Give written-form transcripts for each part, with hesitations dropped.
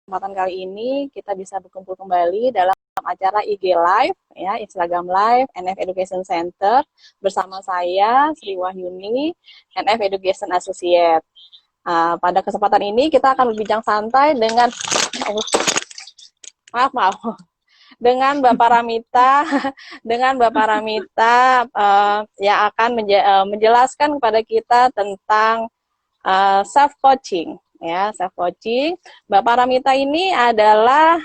kesempatan kali ini kita bisa berkumpul kembali dalam acara IG Live, ya, Instagram Live, NF Education Center, bersama saya, Sri Wahyuni, NF Education Associate. Pada kesempatan ini kita akan berbincang santai dengan, maaf, dengan Bapak Ramita, yang akan menjelaskan kepada kita tentang self coaching, ya, self coaching. Bapak Ramita ini adalah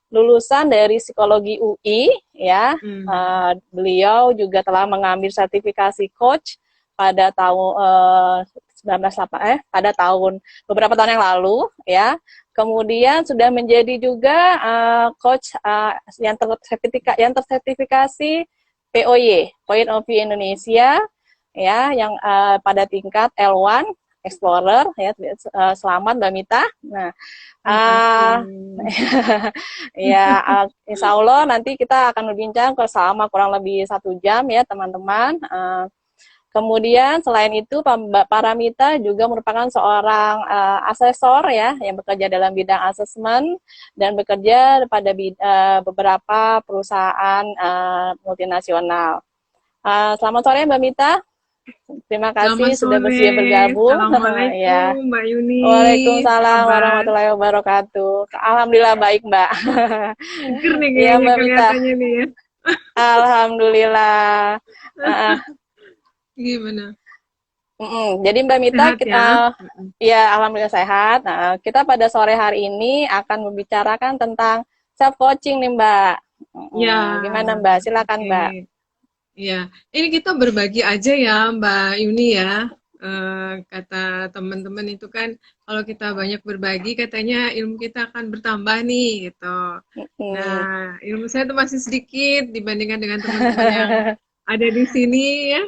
lulusan dari psikologi UI, ya. Beliau juga telah mengambil sertifikasi coach pada tahun pada tahun beberapa tahun yang lalu, ya. Kemudian sudah menjadi juga coach yang tersertifikasi POY, Point of View Indonesia, ya, yang pada tingkat L1 Explorer, ya. Selamat Mbak Mita. Nah, ya, insya Allah nanti kita akan berbincang selama kurang lebih 1 jam, ya teman-teman. Kemudian selain itu Mbak Paramita juga merupakan seorang asesor, ya, yang bekerja dalam bidang asesmen dan bekerja pada beberapa perusahaan multinasional. Selamat sore Mbak Mita. Terima kasih sudah bersedia bergabung. Assalamualaikum, ya. Mbak Yuni. Waalaikumsalam warahmatullahi wabarakatuh. Alhamdulillah baik, Mbak. Seger nih Iya, kayaknya Mbak Mita. kelihatannya nih ya. Alhamdulillah. Gimana? Jadi Mbak Mita, Sehat ya? ya alhamdulillah sehat. Nah, kita pada sore hari ini akan membicarakan tentang self coaching nih, Mbak. Ya, Gimana Mbak? Silakan oke. Mbak. Ya, ini kita berbagi aja ya, Mbak Yuni ya. Kata teman-teman itu kan, kalau kita banyak berbagi, katanya ilmu kita akan bertambah nih, gitu. Nah, ilmu saya tuh masih sedikit dibandingkan dengan teman-teman yang ada di sini ya.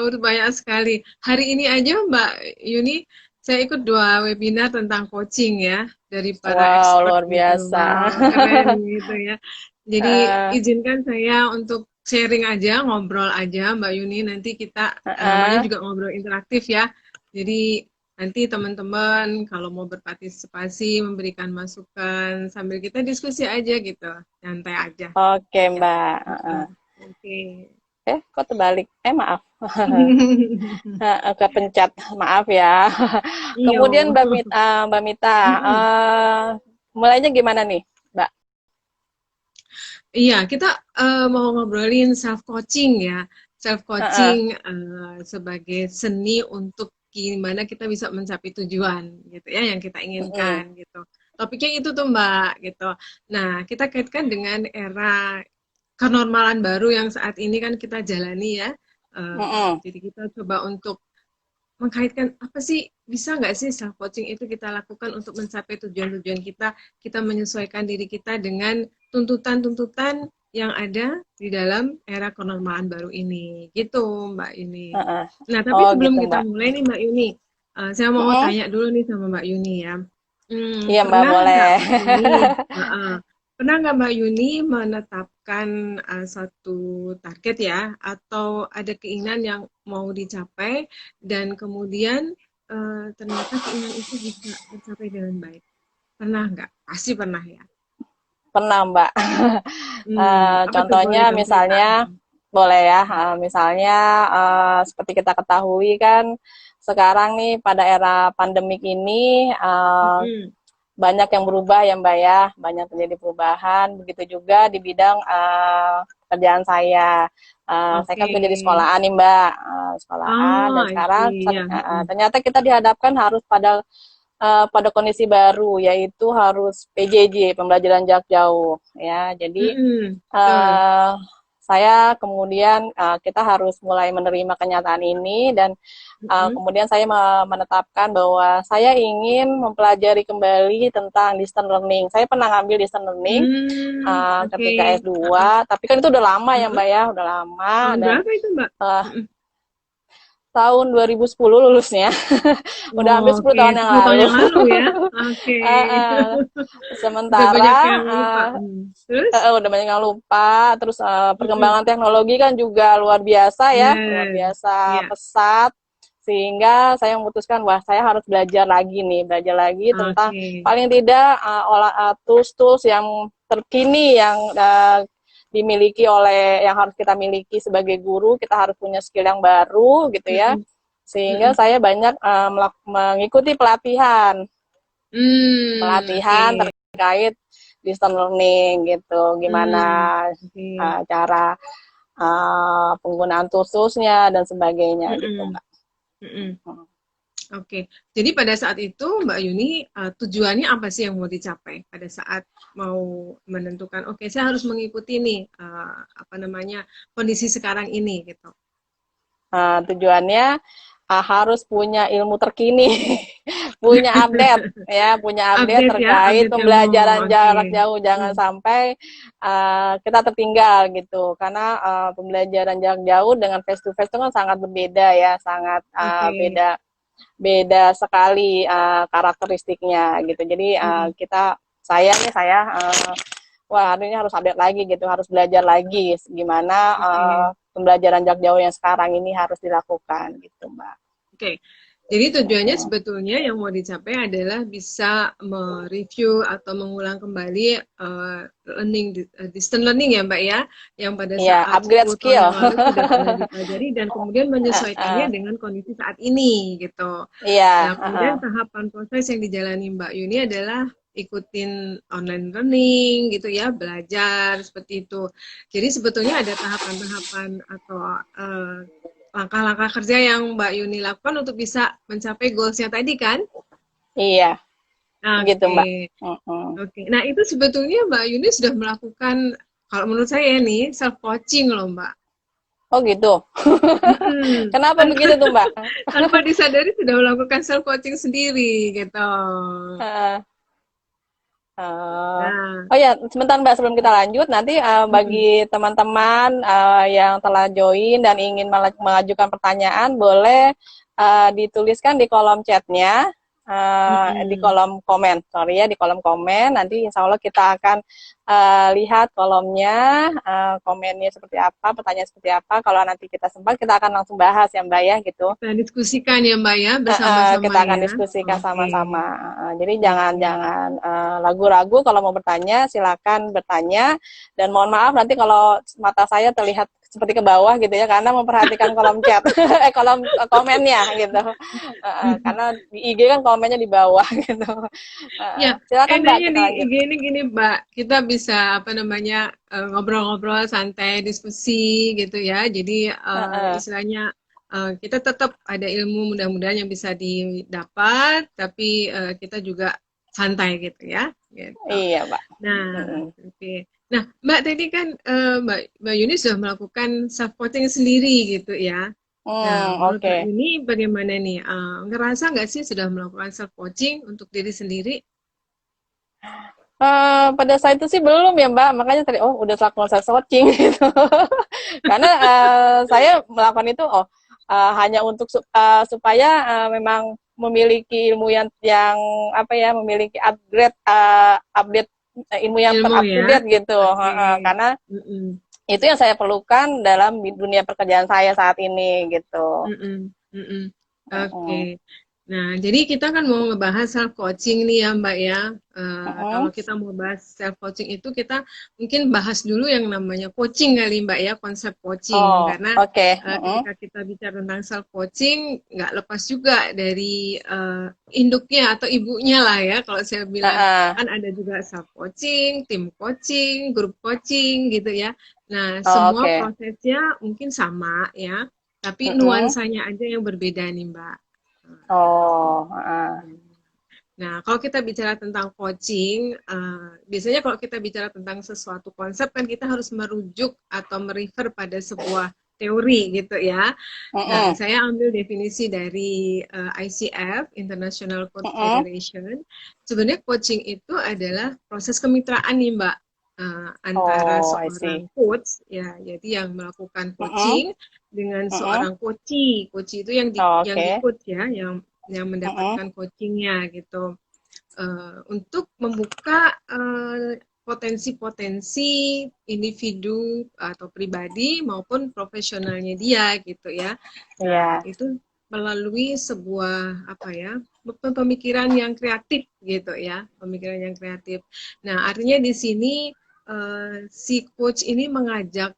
Udah banyak sekali. Hari ini aja Mbak Yuni, saya ikut 2 webinar tentang coaching ya, dari para Wow, expert luar gitu. biasa. Wow, keren gitu ya. Jadi izinkan saya untuk sharing aja, ngobrol aja Mbak Yuni. Nanti kita namanya juga ngobrol interaktif ya. Jadi nanti teman-teman kalau mau berpartisipasi, memberikan masukan sambil kita diskusi aja gitu, santai aja. Oke, Mbak. Oke. Kok terbalik? Maaf. Kepencet, maaf ya. Iya. Kemudian Mbak Mita, mulainya gimana nih, Mbak? Iya, kita mau ngobrolin self coaching ya. Self coaching sebagai seni untuk gimana kita bisa mencapai tujuan gitu ya yang kita inginkan gitu. Topiknya itu tuh Mbak gitu. Nah, kita kaitkan dengan era kenormalan baru yang saat ini kan kita jalani ya. Jadi kita coba untuk mengkaitkan apa sih, bisa nggak sih self coaching itu kita lakukan untuk mencapai tujuan-tujuan kita menyesuaikan diri kita dengan tuntutan-tuntutan yang ada di dalam era kenormalan baru ini, gitu Mbak Yuni. Nah, tapi sebelum gitu, kita Mbak. mulai nih Mbak Yuni, saya mau tanya dulu nih sama Mbak Yuni ya. Iya, Mbak, Pernah nggak boleh. Mbak Yuni? Pernah nggak Mbak Yuni menetapkan suatu target ya, atau ada keinginan yang mau dicapai dan kemudian ternyata keinginan itu bisa tercapai dengan baik? Pernah nggak? Pasti pernah ya. Pernah, Mbak. Apa tuh, boleh Contohnya dong cerita? misalnya, boleh ya, misalnya seperti kita ketahui kan, sekarang nih pada era pandemik ini, banyak yang berubah ya Mbak ya, banyak terjadi perubahan. Begitu juga di bidang pekerjaan saya. Saya kan kerja di sekolahan nih Mbak, sekolahan, dan sekarang ternyata kita dihadapkan harus pada kondisi baru, yaitu harus PJJ, pembelajaran jarak jauh, ya. Jadi saya kemudian kita harus mulai menerima kenyataan ini, dan kemudian saya menetapkan bahwa saya ingin mempelajari kembali tentang distance learning. Saya pernah ngambil distance learning ketika S2, tapi kan itu udah lama ya Mbak ya, udah lama. Tahun berapa itu Mbak? Tahun 2010 lulusnya. Udah hampir 10 tahun yang 10 tahun lalu. yang lalu ya. Oke. Sementara udah banyak yang lupa. Terus? Udah banyak yang lupa. Terus perkembangan teknologi kan juga luar biasa ya, luar biasa pesat. sehingga saya memutuskan wah saya harus belajar lagi tentang Oke. paling tidak tools-tools yang terkini yang dimiliki oleh yang harus kita miliki sebagai guru, kita harus punya skill yang baru gitu ya, Mm-mm. sehingga Mm-mm. saya banyak mengikuti pelatihan Oke. terkait distance learning gitu, gimana Oke. cara penggunaan toolsnya dan sebagainya gitu Mm-mm. Mbak. Mm-mm. Oke, jadi pada saat itu Mbak Yuni, tujuannya apa sih yang mau dicapai pada saat mau menentukan, oke saya harus mengikuti nih, apa namanya, kondisi sekarang ini gitu. Tujuannya harus punya ilmu terkini, punya update Update ya, terkait update ilmu. pembelajaran Oke. jarak jauh, jangan Mm, sampai kita tertinggal gitu, karena pembelajaran jarak jauh dengan face to face itu kan sangat berbeda ya, sangat Oke. beda beda sekali karakteristiknya gitu. Jadi Mm, saya wah ini harus update lagi gitu, harus belajar lagi gimana Oke. pembelajaran jarak jauh yang sekarang ini harus dilakukan gitu Mbak. Oke. Jadi tujuannya sebetulnya yang mau dicapai adalah bisa mereview atau mengulang kembali distance learning ya Mbak ya, yang pada Iya, saat upgrade 10 tahun skill. yang lalu sudah pernah dipelajari dan kemudian menyesuaikannya dengan kondisi saat ini gitu. Iya, Nah, kemudian tahapan proses yang dijalani Mbak Yuni adalah ikutin online learning gitu ya, belajar seperti itu. Jadi sebetulnya ada tahapan-tahapan atau langkah-langkah kerja yang Mbak Yuni lakukan untuk bisa mencapai goals-nya tadi kan? iya, gitu Oke, Mbak. Mm-mm. oke. Nah, itu sebetulnya Mbak Yuni sudah melakukan, kalau menurut saya nih, self coaching loh, Mbak. Oh gitu. Mm-mm. Kenapa Tanpa begitu tuh Mbak? tanpa disadari sudah melakukan self coaching sendiri gitu. Heeh. Eh, Nah, oh ya, sebentar Mbak sebelum kita lanjut, nanti mm-mm. bagi teman-teman yang telah join dan ingin mengajukan pertanyaan, boleh dituliskan di kolom chatnya, di Mm-mm. kolom komen, sorry ya, di kolom komen. Nanti insya Allah kita akan lihat kolomnya, komennya seperti apa, pertanyaan seperti apa. Kalau nanti kita sempat, kita akan langsung bahas ya Mbak ya, gitu. Kita diskusikan ya Mbak ya, bersama-sama Kita akan ya. diskusikan Oke, sama-sama. Jadi jangan oke. jangan ragu-ragu kalau mau bertanya, silakan bertanya. Dan mohon maaf nanti kalau mata saya terlihat seperti ke bawah gitu ya, karena memperhatikan kolom chat, kolom komennya gitu. Karena di IG kan komennya di bawah gitu. Ya, Silakan Mbak, enaknya kita di lanjut. IG ini gini, Mbak. Kita bisa apa namanya ngobrol-ngobrol santai, diskusi gitu ya. Jadi istilahnya kita tetap ada ilmu mudah-mudahan yang bisa didapat, tapi kita juga santai gitu ya. Gitu. Iya Mbak. Nah, Mm-mm. oke. Nah, Mbak tadi kan Mbak Yuni sudah melakukan self coaching sendiri gitu ya. Nah, menurut Mbak Oke. Yuni bagaimana nih? Ngerasa nggak sih sudah melakukan self coaching untuk diri sendiri? Pada saat itu sih belum ya Mbak, makanya tadi udah melakukan searching gitu. Karena saya melakukan itu hanya untuk supaya memang memiliki ilmu yang apa ya, memiliki update ilmu yang Ilmu up to ya. date gitu. Oke. Karena Mm-mm. itu yang saya perlukan dalam dunia pekerjaan saya saat ini gitu. Mm-mm. Mm-mm. Oke. Mm-mm. Nah, jadi kita kan mau ngebahas self coaching nih ya, Mbak ya. Kalau Mm-mm. kita mau bahas self coaching itu kita mungkin bahas dulu yang namanya coaching kali, Mbak ya, konsep coaching. Oh, Karena oke. Mm-mm. ketika kita bicara tentang self coaching, nggak lepas juga dari induknya atau ibunya lah ya. Kalau saya bilang Uh-uh. kan ada juga self coaching, tim coaching, grup coaching gitu ya. Nah, Oh, semua oke. prosesnya mungkin sama ya, tapi Mm-mm. nuansanya aja yang berbeda nih, Mbak. Oh, uh-uh. Nah, kalau kita bicara tentang coaching, biasanya kalau kita bicara tentang sesuatu konsep kan kita harus merujuk atau merefer pada sebuah teori gitu ya. Nah, Mm-mm. saya ambil definisi dari ICF, International Coach Mm-mm. Federation. Sebenarnya coaching itu adalah proses kemitraan nih Mbak, antara Oh, I see. seorang coach ya, jadi yang melakukan Mm-mm. coaching dengan Mm-mm. seorang coachee. Coachee itu yang Oh, yang di oke. coach ya, yang Mm-mm. mendapatkan coachingnya gitu. Untuk membuka potensi-potensi individu atau pribadi maupun profesionalnya dia gitu ya. Nah, Iya. itu melalui sebuah apa ya, pemikiran yang kreatif gitu ya, pemikiran yang kreatif. Nah, artinya di sini si coach ini mengajak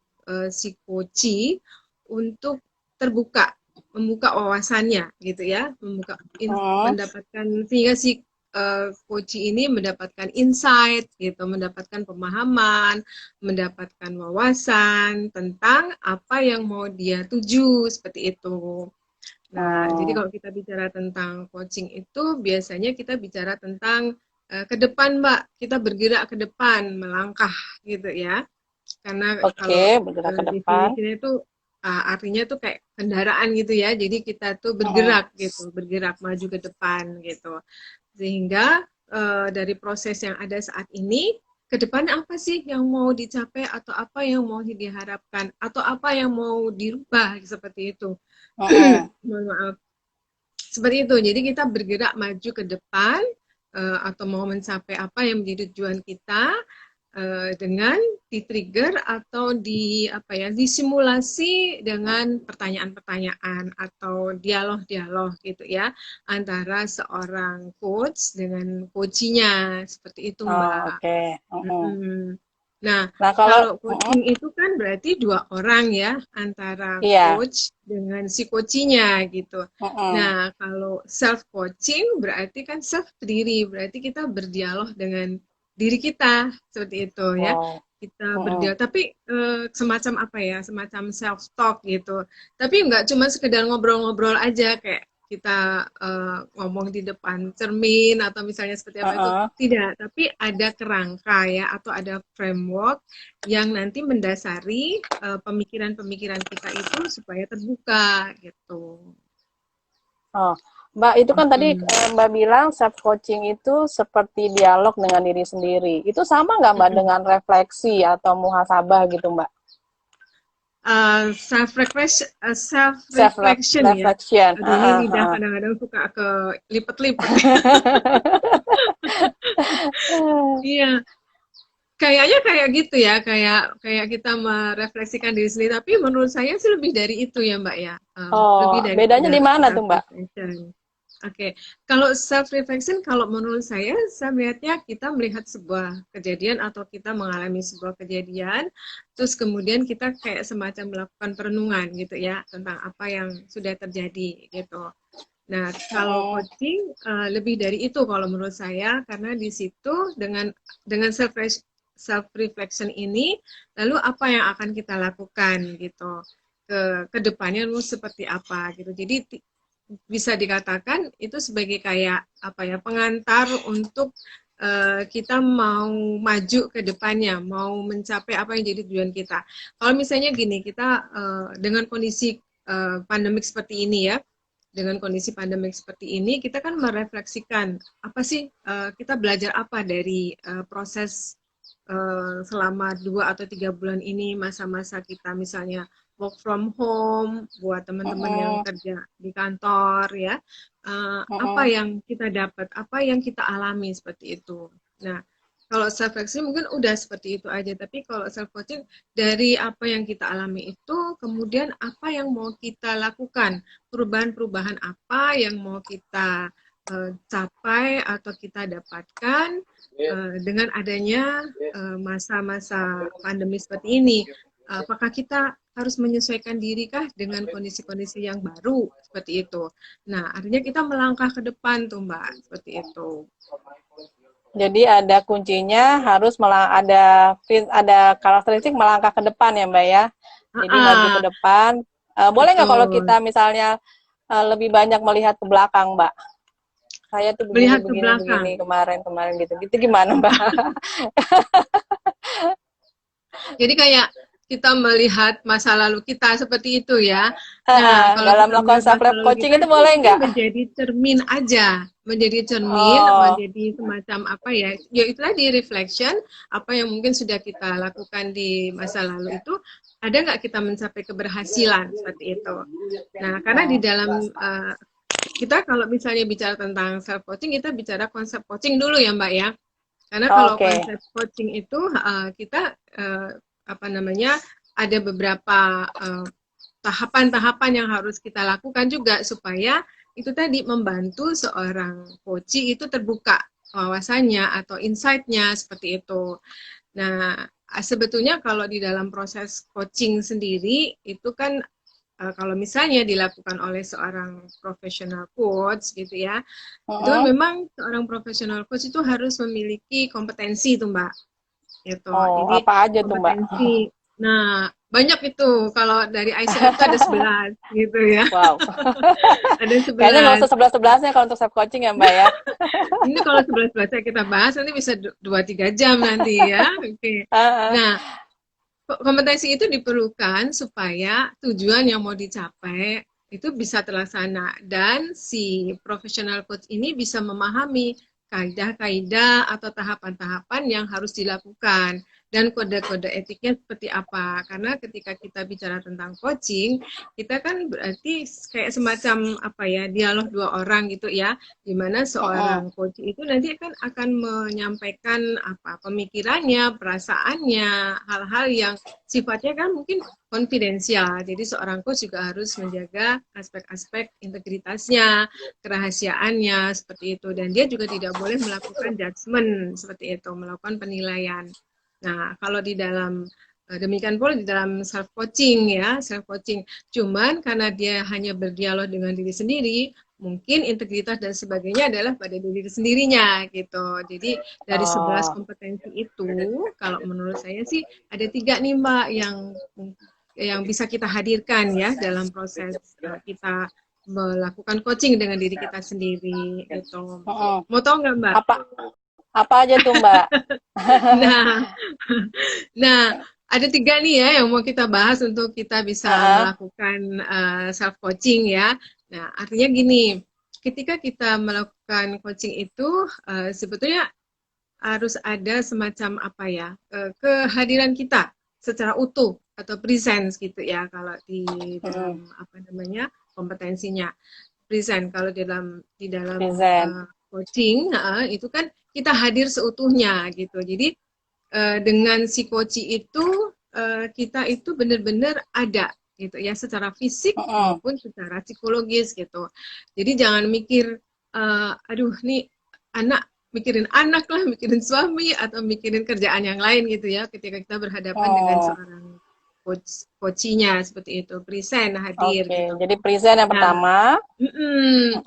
si coachee untuk terbuka, membuka wawasannya gitu ya, mendapatkan, sehingga si coachee ini mendapatkan insight gitu, mendapatkan pemahaman, mendapatkan wawasan tentang apa yang mau dia tuju, seperti itu. Nah, jadi kalau kita bicara tentang coaching itu biasanya kita bicara tentang ke depan, Mbak. Kita bergerak ke depan, melangkah gitu ya. Karena kalau bergerak ke depan. definisinya itu artinya tuh kayak kendaraan gitu ya. Jadi kita tuh bergerak gitu, bergerak maju ke depan gitu. Sehingga dari proses yang ada saat ini, ke depan apa sih yang mau dicapai atau apa yang mau diharapkan atau apa yang mau dirubah seperti itu. Mohon maaf. Seperti itu. Jadi kita bergerak maju ke depan atau mau mencapai apa yang menjadi tujuan kita dengan di-trigger atau disimulasi dengan pertanyaan-pertanyaan atau dialog-dialog gitu ya antara seorang coach dengan coachinya, seperti itu, Mbak. Nah, kalau coaching itu kan berarti dua orang ya, antara coach dengan si coachinya gitu. Nah, kalau self coaching berarti kan self diri, berarti kita berdialog dengan diri kita, seperti itu ya. Kita berdialog, tapi semacam apa ya, semacam self talk gitu. Tapi nggak cuma sekedar ngobrol-ngobrol aja kayak kita ngomong di depan cermin atau misalnya seperti apa itu, tidak, tapi ada kerangka ya atau ada framework yang nanti mendasari pemikiran-pemikiran kita itu supaya terbuka gitu. Mbak, itu kan tadi Mbak bilang self coaching itu seperti dialog dengan diri sendiri. Itu sama nggak Mbak dengan refleksi atau muhasabah gitu, Mbak? Self reflection ya. Ini lidah kadang-kadang suka ke lipet-lipet. Iya. Kayaknya kayak gitu ya, kayak kita merefleksikan diri sendiri. Tapi menurut saya sih lebih dari itu ya, Mbak ya. Lebih dari bedanya di mana tuh, Mbak? Oke, kalau self reflection, kalau menurut saya melihatnya kita melihat sebuah kejadian atau kita mengalami sebuah kejadian, terus kemudian kita kayak semacam melakukan perenungan gitu ya tentang apa yang sudah terjadi gitu. Nah, kalau coaching lebih dari itu kalau menurut saya, karena di situ dengan self reflection ini, lalu apa yang akan kita lakukan gitu ke depannya, lalu seperti apa gitu. Jadi bisa dikatakan itu sebagai kayak apa ya, pengantar untuk kita mau maju ke depannya, mau mencapai apa yang jadi tujuan kita. Kalau misalnya gini, kita dengan kondisi pandemik seperti ini ya, dengan kondisi pandemik seperti ini, kita kan merefleksikan apa sih kita belajar apa dari proses selama 2 atau 3 bulan ini, masa-masa kita misalnya work from home, buat teman-teman yang kerja di kantor ya, apa yang kita dapat, apa yang kita alami, seperti itu. Nah, kalau self reflection mungkin udah seperti itu aja, tapi kalau self coaching dari apa yang kita alami itu, kemudian apa yang mau kita lakukan, perubahan-perubahan apa yang mau kita capai atau kita dapatkan dengan adanya masa-masa pandemi seperti ini. Apakah kita harus menyesuaikan diri kah dengan kondisi-kondisi yang baru seperti itu. Nah, artinya kita melangkah ke depan tuh, Mbak, seperti itu. Jadi ada kuncinya, harus ada karakteristik melangkah ke depan ya, Mbak ya. Jadi maju ke depan. Boleh nggak kalau kita misalnya lebih banyak melihat ke belakang, Mbak? Saya tuh begini kemarin gitu. Gitu gimana, Mbak? Jadi kayak kita melihat masa lalu kita seperti itu ya. Nah, kalau dalam melakukan self coaching itu boleh nggak? Menjadi cermin aja, menjadi cermin, menjadi semacam apa ya? Ya itu tadi reflection, apa yang mungkin sudah kita lakukan di masa lalu itu, ada nggak kita mencapai keberhasilan seperti itu. Nah, karena di dalam kita kalau misalnya bicara tentang self coaching, kita bicara konsep coaching dulu ya, Mbak ya. Karena kalau konsep coaching itu kita ada beberapa tahapan-tahapan yang harus kita lakukan juga supaya itu tadi membantu seorang coach itu terbuka wawasannya atau insight-nya seperti itu. Nah, sebetulnya kalau di dalam proses coaching sendiri itu kan kalau misalnya dilakukan oleh seorang profesional coach gitu ya, itu kan memang seorang profesional coach itu harus memiliki kompetensi tuh Mbak. Gitu. Oh, Jadi apa aja tuh Mbak? kompetensi. Nah, banyak itu kalau dari ICF itu ada 11 gitu ya. Wow. Ada Kayaknya nggak 11. usah 11-11-nya kalau untuk self coaching ya Mbak ya. Ini kalau 11-11 kita bahas nanti bisa 2-3 jam nanti ya. Oke. Nah, kompetensi itu diperlukan supaya tujuan yang mau dicapai itu bisa terlaksana dan si professional coach ini bisa memahami kaidah-kaidah atau tahapan-tahapan yang harus dilakukan dan kode-kode etiknya seperti apa. Karena ketika kita bicara tentang coaching, kita kan berarti kayak semacam apa ya, dialog dua orang gitu ya, di mana seorang coach itu nanti kan akan menyampaikan apa pemikirannya, perasaannya, hal-hal yang sifatnya kan mungkin konfidensial. Jadi seorang coach juga harus menjaga aspek-aspek integritasnya, kerahasiaannya seperti itu. Dan dia juga tidak boleh melakukan judgement seperti itu, melakukan penilaian. Nah, kalau di dalam demikian pula di dalam self coaching ya, self coaching. Cuman karena dia hanya berdialog dengan diri sendiri, mungkin integritas dan sebagainya adalah pada diri sendirinya gitu. Jadi dari 11 kompetensi itu, kalau menurut saya sih ada 3 nih Mbak yang bisa kita hadirkan ya dalam proses kita melakukan coaching dengan diri kita sendiri gitu. Mau tahu nggak Mbak? Apa aja tuh Mbak? Nah, ada 3 nih ya yang mau kita bahas untuk kita bisa melakukan self coaching ya. Nah, artinya gini, ketika kita melakukan coaching itu sebetulnya harus ada semacam apa ya, kehadiran kita secara utuh atau presence gitu ya kalau di dalam apa namanya kompetensinya present. Kalau di dalam coaching itu kan kita hadir seutuhnya gitu. Jadi dengan si coach itu kita itu benar-benar ada gitu ya secara fisik maupun secara psikologis gitu. Jadi jangan mikir aduh nih mikirin anak lah, mikirin suami atau mikirin kerjaan yang lain gitu ya ketika kita berhadapan dengan seorang coachnya seperti itu, present hadir gitu. Jadi present yang pertama.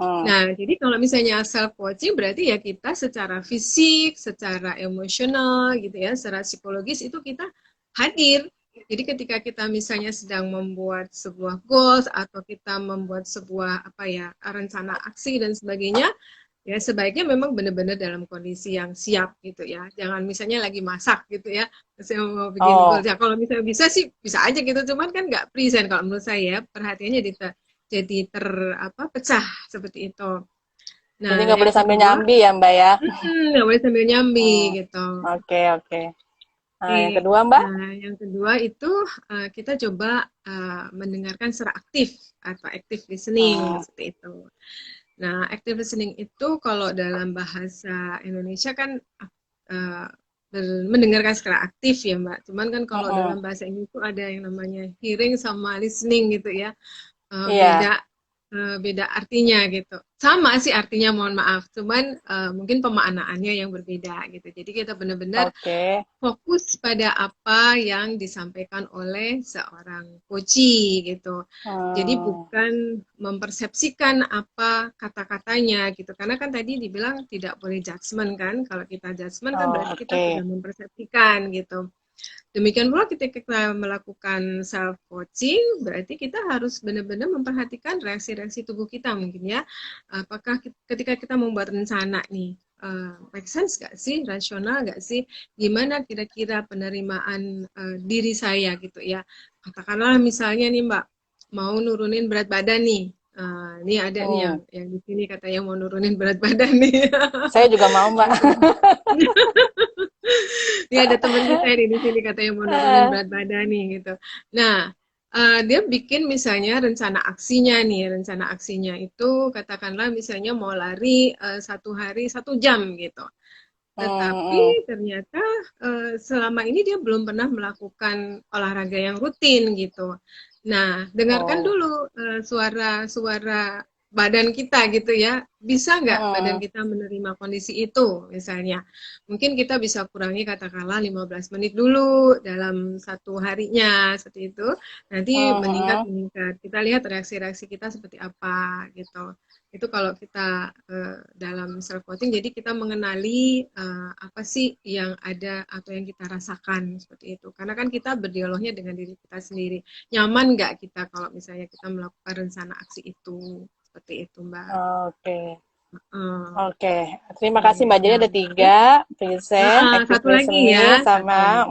Nah, jadi kalau misalnya self coaching berarti ya kita secara fisik, secara emosional gitu ya, secara psikologis itu kita hadir. Jadi ketika kita misalnya sedang membuat sebuah goals atau kita membuat sebuah apa ya rencana aksi dan sebagainya, ya sebaiknya memang benar-benar dalam kondisi yang siap gitu ya. Jangan misalnya lagi masak gitu ya, saya mau bikin goals ya. Kalau misalnya bisa sih bisa aja gitu, cuman kan nggak present kalau menurut saya. Perhatiannya jadi pecah seperti itu. Nah, jadi nggak boleh sambil nyambi ya Mbak ya? Nggak boleh sambil nyambi gitu. Oke. Nah, yang kedua Mbak? Nah, yang kedua itu kita coba mendengarkan secara aktif atau active listening seperti itu. Nah, active listening itu kalau dalam bahasa Indonesia kan mendengarkan secara aktif ya Mbak. Cuman kan kalau dalam bahasa Inggris itu ada yang namanya hearing sama listening gitu ya. Beda artinya gitu. Sama sih artinya, mohon maaf. Cuman mungkin pemaknaannya yang berbeda gitu. Jadi kita benar-benar fokus pada apa yang disampaikan oleh seorang coachee gitu. Jadi bukan mempersepsikan apa kata-katanya gitu. Karena kan tadi dibilang tidak boleh judgement kan. Kalau kita judgement kan berarti kita sudah mempersepsikan gitu. Demikian pula ketika kita melakukan self coaching, berarti kita harus benar-benar memperhatikan reaksi-reaksi tubuh kita mungkin ya. Apakah ketika kita membuat rencana nih, make sense gak sih, rasional gak sih, gimana kira-kira penerimaan diri saya gitu ya. Katakanlah misalnya nih Mbak, mau nurunin berat badan nih. Ini ada nih yang di sini katanya mau nurunin berat badan nih. Saya juga mau Mbak. Ini ada temen saya di sini katanya mau nurunin berat badan nih gitu. Nah, dia bikin misalnya rencana aksinya nih, rencana aksinya itu katakanlah misalnya mau lari 1 hari 1 jam gitu. tetapi ternyata selama ini dia belum pernah melakukan olahraga yang rutin gitu. Nah, dengarkan dulu suara-suara badan kita gitu ya. Bisa nggak badan kita menerima kondisi itu misalnya. Mungkin kita bisa kurangi katakanlah 15 menit dulu dalam satu harinya seperti itu. Nanti meningkat. Kita lihat reaksi-reaksi kita seperti apa gitu. Itu kalau kita dalam self coaching, jadi kita mengenali apa sih yang ada atau yang kita rasakan seperti itu. Karena kan kita berdialognya dengan diri kita sendiri. Nyaman nggak kita kalau misalnya kita melakukan rencana aksi itu seperti itu, Mbak. Oke. Terima kasih Mbak. Jadi ada 3, present, active satu lagi listening, ya, sama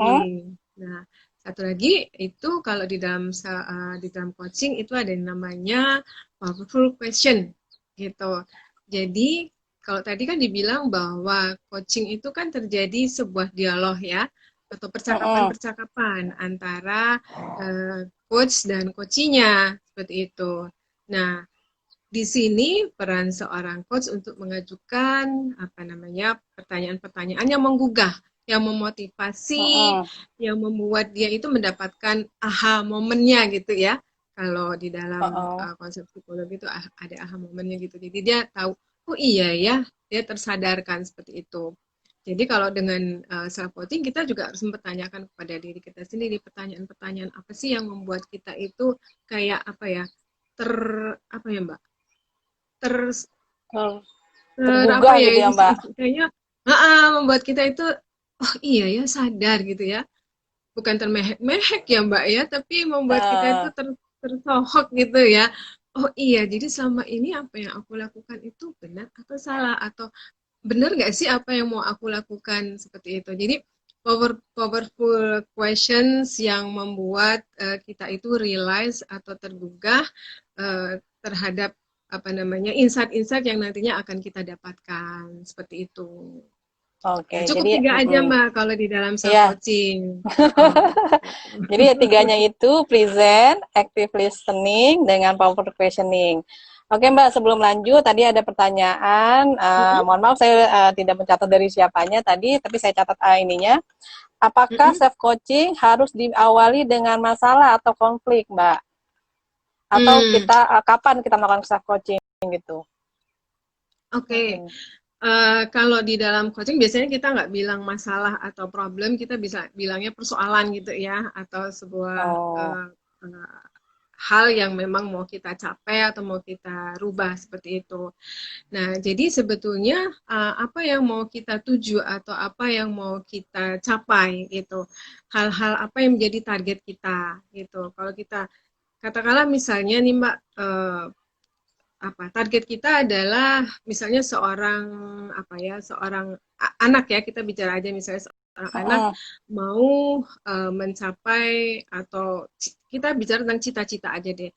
Nah, satu lagi itu kalau di dalam coaching itu ada yang namanya powerful question gitu. Jadi kalau tadi kan dibilang bahwa coaching itu kan terjadi sebuah dialog ya, atau percakapan-percakapan antara coach dan coachinya seperti itu. Nah, di sini peran seorang coach untuk mengajukan pertanyaan-pertanyaan yang menggugah, yang memotivasi, yang membuat dia itu mendapatkan aha momennya gitu ya. Kalau di dalam konsep psikologi itu ada aha momennya gitu. Jadi dia tahu, oh iya ya, dia tersadarkan seperti itu. Jadi kalau dengan self coaching kita juga harus mempertanyakan kepada diri kita sendiri pertanyaan-pertanyaan apa sih yang membuat kita itu kayak apa ya, Mbak? tergugah ya, gitu ya Mbak. Kayaknya membuat kita itu oh iya ya sadar gitu ya, bukan termehek-mehek ya Mbak ya, tapi membuat kita itu tersohok gitu ya. Oh iya, jadi selama ini apa yang aku lakukan itu benar atau salah, atau benar nggak sih apa yang mau aku lakukan seperti itu. Jadi powerful questions yang membuat kita itu realize atau tergugah terhadap insight-insight yang nantinya akan kita dapatkan seperti itu. Oke, Cukup jadi 3 aja Mbak kalau di dalam self coaching. Jadi 3-nya itu present, active listening, dengan powerful questioning. Oke Mbak, sebelum lanjut tadi ada pertanyaan. Mohon maaf saya tidak mencatat dari siapanya tadi, tapi saya catat ininya. Apakah self coaching harus diawali dengan masalah atau konflik, Mbak? Atau kita kapan kita melakukan self coaching gitu? Oke. Kalau di dalam coaching biasanya kita nggak bilang masalah atau problem, kita bisa bilangnya persoalan gitu ya, atau sebuah hal yang memang mau kita capai atau mau kita rubah seperti itu. Nah, jadi sebetulnya apa yang mau kita tuju atau apa yang mau kita capai gitu, hal-hal apa yang menjadi target kita gitu. Kalau kita katakanlah misalnya nih Mbak, target kita adalah misalnya seorang anak ya, kita bicara aja misalnya seorang anak mau mencapai, atau kita bicara tentang cita-cita aja deh,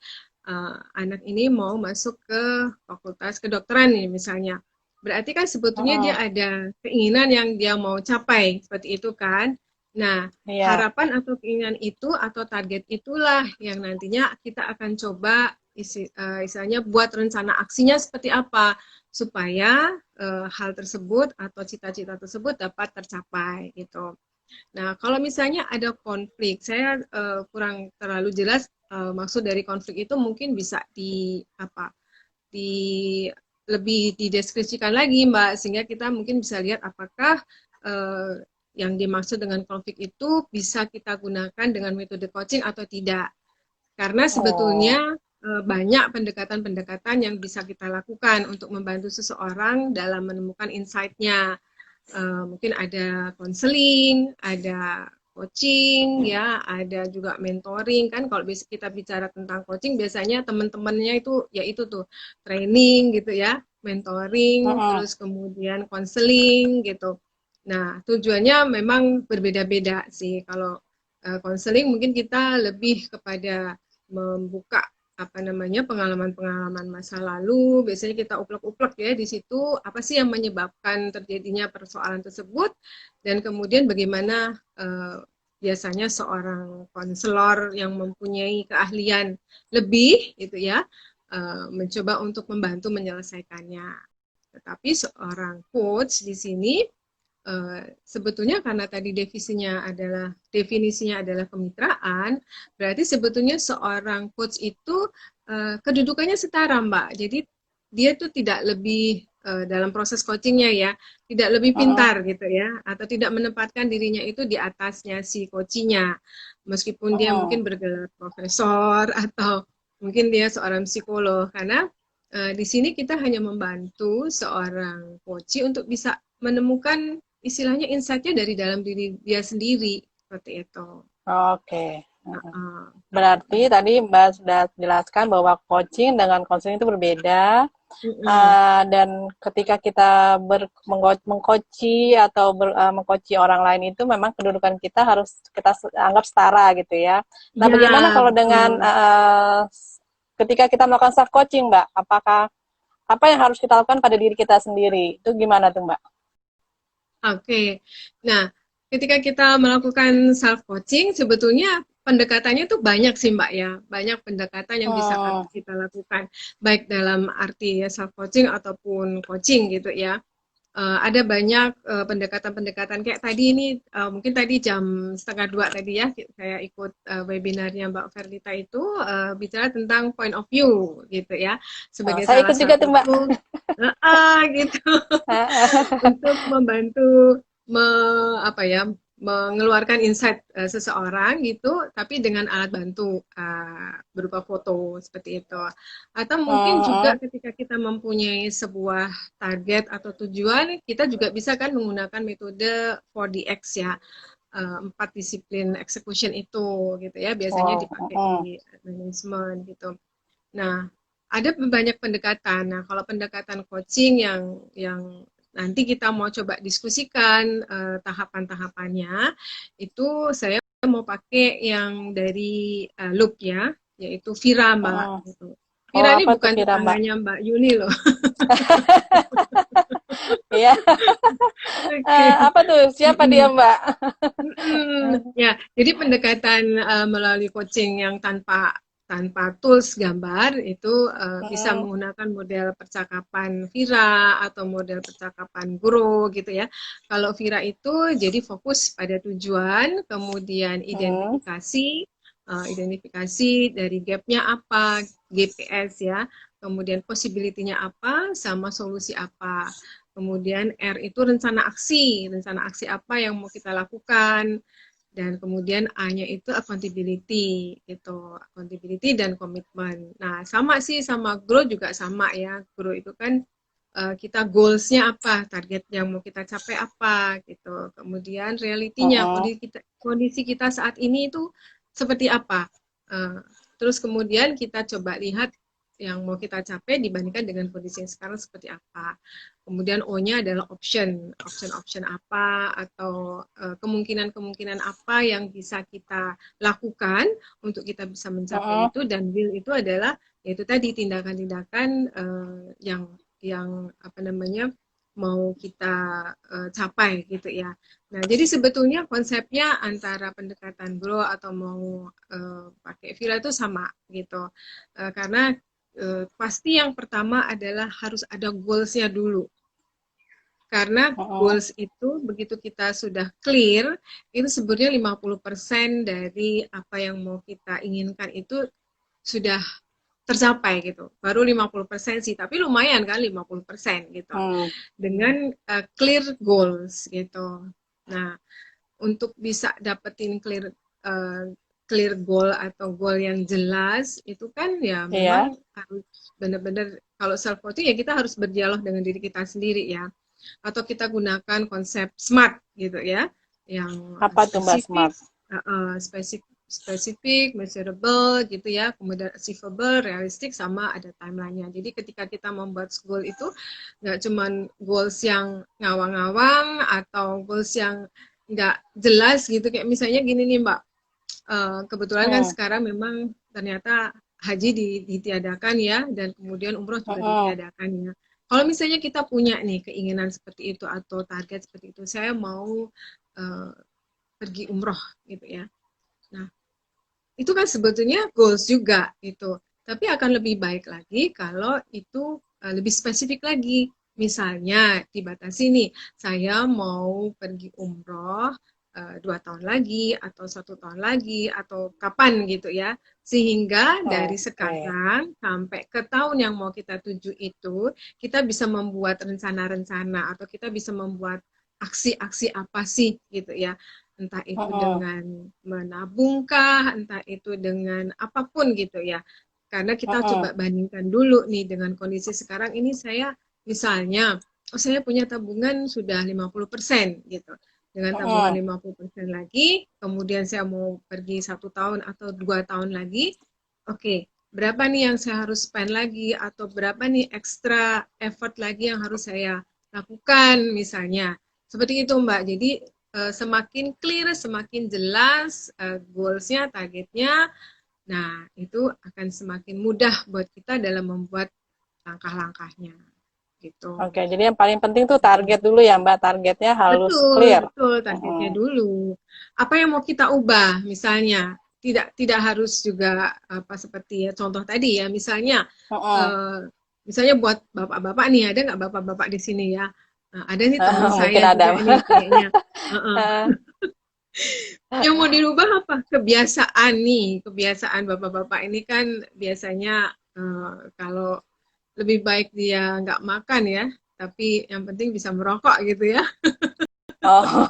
anak ini mau masuk ke fakultas kedokteran nih misalnya, berarti kan sebetulnya dia ada keinginan yang dia mau capai seperti itu kan. Nah, harapan atau keinginan itu atau target itulah yang nantinya kita akan coba istilahnya buat rencana aksinya seperti apa supaya hal tersebut atau cita-cita tersebut dapat tercapai gitu. Nah, kalau misalnya ada konflik, saya kurang terlalu jelas maksud dari konflik itu, mungkin bisa lebih dideskripsikan lagi Mbak, sehingga kita mungkin bisa lihat apakah yang dimaksud dengan konflik itu bisa kita gunakan dengan metode coaching atau tidak. Karena sebetulnya banyak pendekatan-pendekatan yang bisa kita lakukan untuk membantu seseorang dalam menemukan insight-nya. Mungkin ada konseling, ada coaching, ya, ada juga mentoring kan. Kalau kita bicara tentang coaching, biasanya teman-temannya itu ya itu tuh training gitu ya, mentoring, terus kemudian konseling gitu. Nah, tujuannya memang berbeda-beda sih. Kalau konseling mungkin kita lebih kepada membuka pengalaman-pengalaman masa lalu, biasanya kita uplek-uplek ya di situ apa sih yang menyebabkan terjadinya persoalan tersebut, dan kemudian bagaimana biasanya seorang konselor yang mempunyai keahlian lebih gitu ya mencoba untuk membantu menyelesaikannya. Tetapi seorang coach di sini sebetulnya karena tadi definisinya adalah kemitraan, berarti sebetulnya seorang coach itu kedudukannya setara, Mbak. Jadi dia tuh tidak lebih dalam proses coachingnya ya, tidak lebih pintar gitu ya, atau tidak menempatkan dirinya itu di atasnya si coachingnya, meskipun dia mungkin bergelar profesor atau mungkin dia seorang psikolog, karena di sini kita hanya membantu seorang coach untuk bisa menemukan istilahnya insight-nya dari dalam diri dia sendiri, seperti itu. Oke. Berarti tadi Mbak sudah jelaskan bahwa coaching dengan konseling itu berbeda. Dan ketika kita mengcoachi atau mengcoachi orang lain itu memang kedudukan kita harus kita anggap setara gitu ya. Nah, bagaimana kalau dengan ketika kita melakukan self coaching, Mbak? Apakah apa yang harus kita lakukan pada diri kita sendiri? Itu gimana tuh, Mbak? Oke. Nah, ketika kita melakukan self coaching sebetulnya pendekatannya tuh banyak sih Mbak ya, banyak pendekatan yang bisa kita lakukan, baik dalam arti self coaching ataupun coaching gitu ya. Ada banyak pendekatan-pendekatan kayak tadi ini, mungkin tadi jam 1:30 tadi ya, saya ikut webinarnya Mbak Verlita itu bicara tentang point of view gitu ya, sebagai saya salah ikut juga satu tuh, Mbak. Gitu untuk membantu mengeluarkan insight seseorang gitu, tapi dengan alat bantu berupa foto seperti itu. Atau mungkin juga ketika kita mempunyai sebuah target atau tujuan, kita juga bisa kan menggunakan metode 4DX ya, 4 disiplin execution itu gitu ya, biasanya dipakai di manajemen gitu. Nah, ada banyak pendekatan. Nah, kalau pendekatan coaching yang nanti kita mau coba diskusikan tahapan-tahapannya, itu saya mau pakai yang dari Loop ya, yaitu Vira Mbak. Gitu. Vira ini bukan tetangganya Mbak Yuni loh. Iya. Apa tuh? Siapa dia, Mbak? Ya, jadi pendekatan melalui coaching yang tanpa tools gambar itu bisa menggunakan model percakapan Vira atau model percakapan Guru gitu ya. Kalau Vira itu jadi fokus pada tujuan, kemudian identifikasi dari gapnya apa, GPS ya, kemudian possibility-nya apa, sama solusi apa. Kemudian R itu rencana aksi apa yang mau kita lakukan, dan kemudian A-nya itu accountability gitu, accountability dan komitmen. Nah, sama sih sama grow juga sama ya. Grow itu kan kita goals-nya apa, target yang mau kita capai apa gitu. Kemudian realitinya, kondisi kita saat ini itu seperti apa. Terus kemudian kita coba lihat yang mau kita capai dibandingkan dengan kondisi yang sekarang seperti apa. Kemudian O-nya adalah option apa atau kemungkinan-kemungkinan apa yang bisa kita lakukan untuk kita bisa mencapai itu, dan will itu adalah yaitu tadi tindakan-tindakan yang apa namanya mau kita capai gitu ya. Nah, jadi sebetulnya konsepnya antara pendekatan Grow atau mau pakai Vira itu sama gitu. Karena pasti yang pertama adalah harus ada goals-nya dulu. Karena goals itu begitu kita sudah clear, itu sebenarnya 50% dari apa yang mau kita inginkan itu sudah tercapai gitu. Baru 50% sih, tapi lumayan kan 50% gitu. Dengan clear goals gitu. Nah, untuk bisa dapetin clear goal atau goal yang jelas itu kan ya memang harus benar-benar, kalau self coaching ya kita harus berdialog dengan diri kita sendiri ya, atau kita gunakan konsep SMART gitu ya, yang apa tuh Mbak SMART? Spesifik, measurable gitu ya, kemudian achievable, realistic, sama ada timelinenya. Jadi ketika kita membuat goal itu nggak cuman goals yang ngawang-ngawang atau goals yang nggak jelas gitu, kayak misalnya gini nih Mbak, kebetulan kan sekarang memang ternyata haji ditiadakan ya, dan kemudian umroh juga ditiadakan ya. Kalau misalnya kita punya nih keinginan seperti itu atau target seperti itu, saya mau pergi umroh gitu ya. Nah, itu kan sebetulnya goals juga itu. Tapi akan lebih baik lagi kalau itu lebih spesifik lagi. Misalnya dibatasi nih, saya mau pergi umroh 2 tahun lagi atau 1 tahun lagi atau kapan gitu ya, sehingga dari Oke. sekarang sampai ke tahun yang mau kita tuju itu kita bisa membuat rencana-rencana atau kita bisa membuat aksi-aksi apa sih gitu ya, entah itu Mm-mm. dengan menabungkah, entah itu dengan apapun gitu ya, karena kita Mm-mm. coba bandingkan dulu nih dengan kondisi sekarang ini. Saya misalnya, oh saya punya tabungan sudah 50% gitu. Dengan tabungan Mm-mm. 50% lagi, kemudian saya mau pergi 1 tahun atau 2 tahun lagi, oke, berapa nih yang saya harus spend lagi, atau berapa nih extra effort lagi yang harus saya lakukan misalnya. Seperti itu Mbak. Jadi semakin clear, semakin jelas goals-nya, targetnya, nah itu akan semakin mudah buat kita dalam membuat langkah-langkahnya gitu. Oke, jadi yang paling penting tuh target dulu ya, Mbak. Targetnya harus Betul, clear. betul targetnya Mm-mm. dulu. Apa yang mau kita ubah, misalnya tidak harus juga apa seperti ya contoh tadi ya, misalnya Mm-mm. eh, misalnya buat bapak-bapak nih, ada nggak bapak-bapak di sini ya? Ada nih teman Mungkin saya ada. juga ini kayaknya. Heeh. Eh, Yang mau dirubah apa? Kebiasaan nih, kebiasaan bapak-bapak ini kan biasanya kalau lebih baik dia nggak makan ya, tapi yang penting bisa merokok gitu ya. Oh.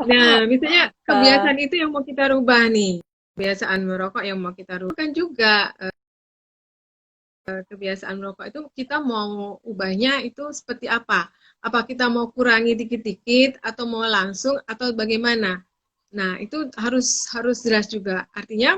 Nah, misalnya Eh, kebiasaan itu yang mau kita rubah nih. Kebiasaan merokok yang mau kita rubah kan juga kebiasaan merokok itu kita mau ubahnya itu seperti apa? Apa kita mau kurangi dikit-dikit atau mau langsung atau bagaimana? Nah, itu harus harus jelas juga. Artinya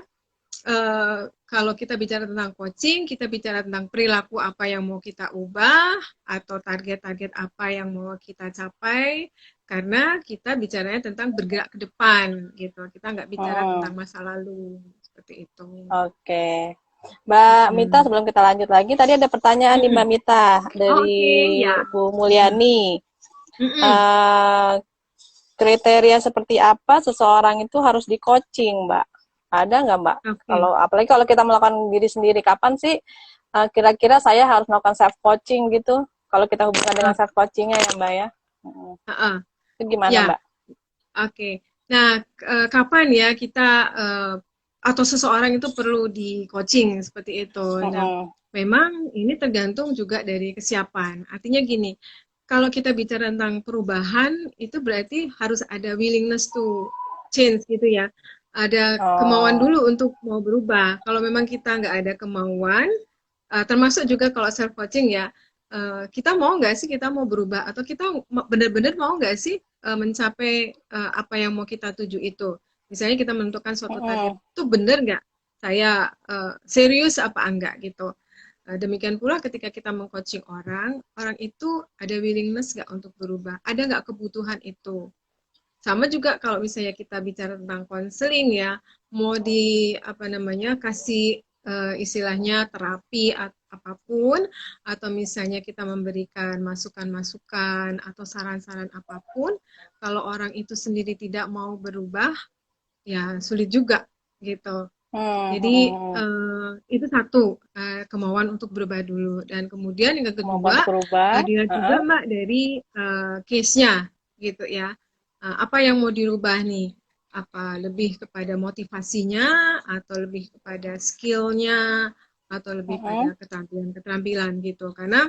kalau kita bicara tentang coaching, kita bicara tentang perilaku apa yang mau kita ubah atau target-target apa yang mau kita capai, karena kita bicaranya tentang bergerak ke depan gitu. Kita nggak bicara tentang mm-mm. masa lalu seperti itu. Oke. Mbak Mita, Mm-mm. sebelum kita lanjut lagi, tadi ada pertanyaan di Mm-mm. Mbak Mita Oh, dari oke, ya. Bu Mm-mm. Mulyani. Mm-mm. Eh, Kriteria seperti apa seseorang itu harus di coaching, Mbak? Ada nggak, Mbak? Oke. Kalau apalagi kalau kita melakukan diri sendiri, kapan sih kira-kira saya harus melakukan self coaching gitu? Kalau kita hubungkan dengan Ah, self coachingnya ya, Mbak ya. ah, ah. Itu gimana, Ya, Mbak? oke. Nah, kapan ya kita atau seseorang itu perlu di coaching seperti itu. Nah, Mm-mm. memang ini tergantung juga dari kesiapan. Artinya gini, kalau kita bicara tentang perubahan, itu berarti harus ada willingness to change gitu ya. Ada kemauan Oh. dulu untuk mau berubah. Kalau memang kita nggak ada kemauan, termasuk juga kalau self coaching ya, kita mau nggak sih kita mau berubah, atau kita benar-benar mau nggak sih mencapai apa yang mau kita tuju itu. Misalnya kita menentukan suatu target, Mm-mm. itu benar nggak saya serius apa enggak gitu. Demikian pula ketika kita mengcoaching orang, orang itu ada willingness nggak untuk berubah, ada nggak kebutuhan itu. Sama juga kalau misalnya kita bicara tentang konseling ya, mau di apa namanya kasih istilahnya terapi apapun, atau misalnya kita memberikan masukan-masukan atau saran-saran apapun, kalau orang itu sendiri tidak mau berubah, ya sulit juga gitu. Jadi Mm-mm. itu satu, kemauan untuk berubah dulu, dan kemudian yang Kemampuan kedua untuk berubah. dilihat juga Heeh. Mbak dari case-nya gitu ya. Apa yang mau dirubah nih? Apa lebih kepada motivasinya, atau lebih kepada skill-nya, atau lebih Mm-mm. pada keterampilan-keterampilan gitu. Karena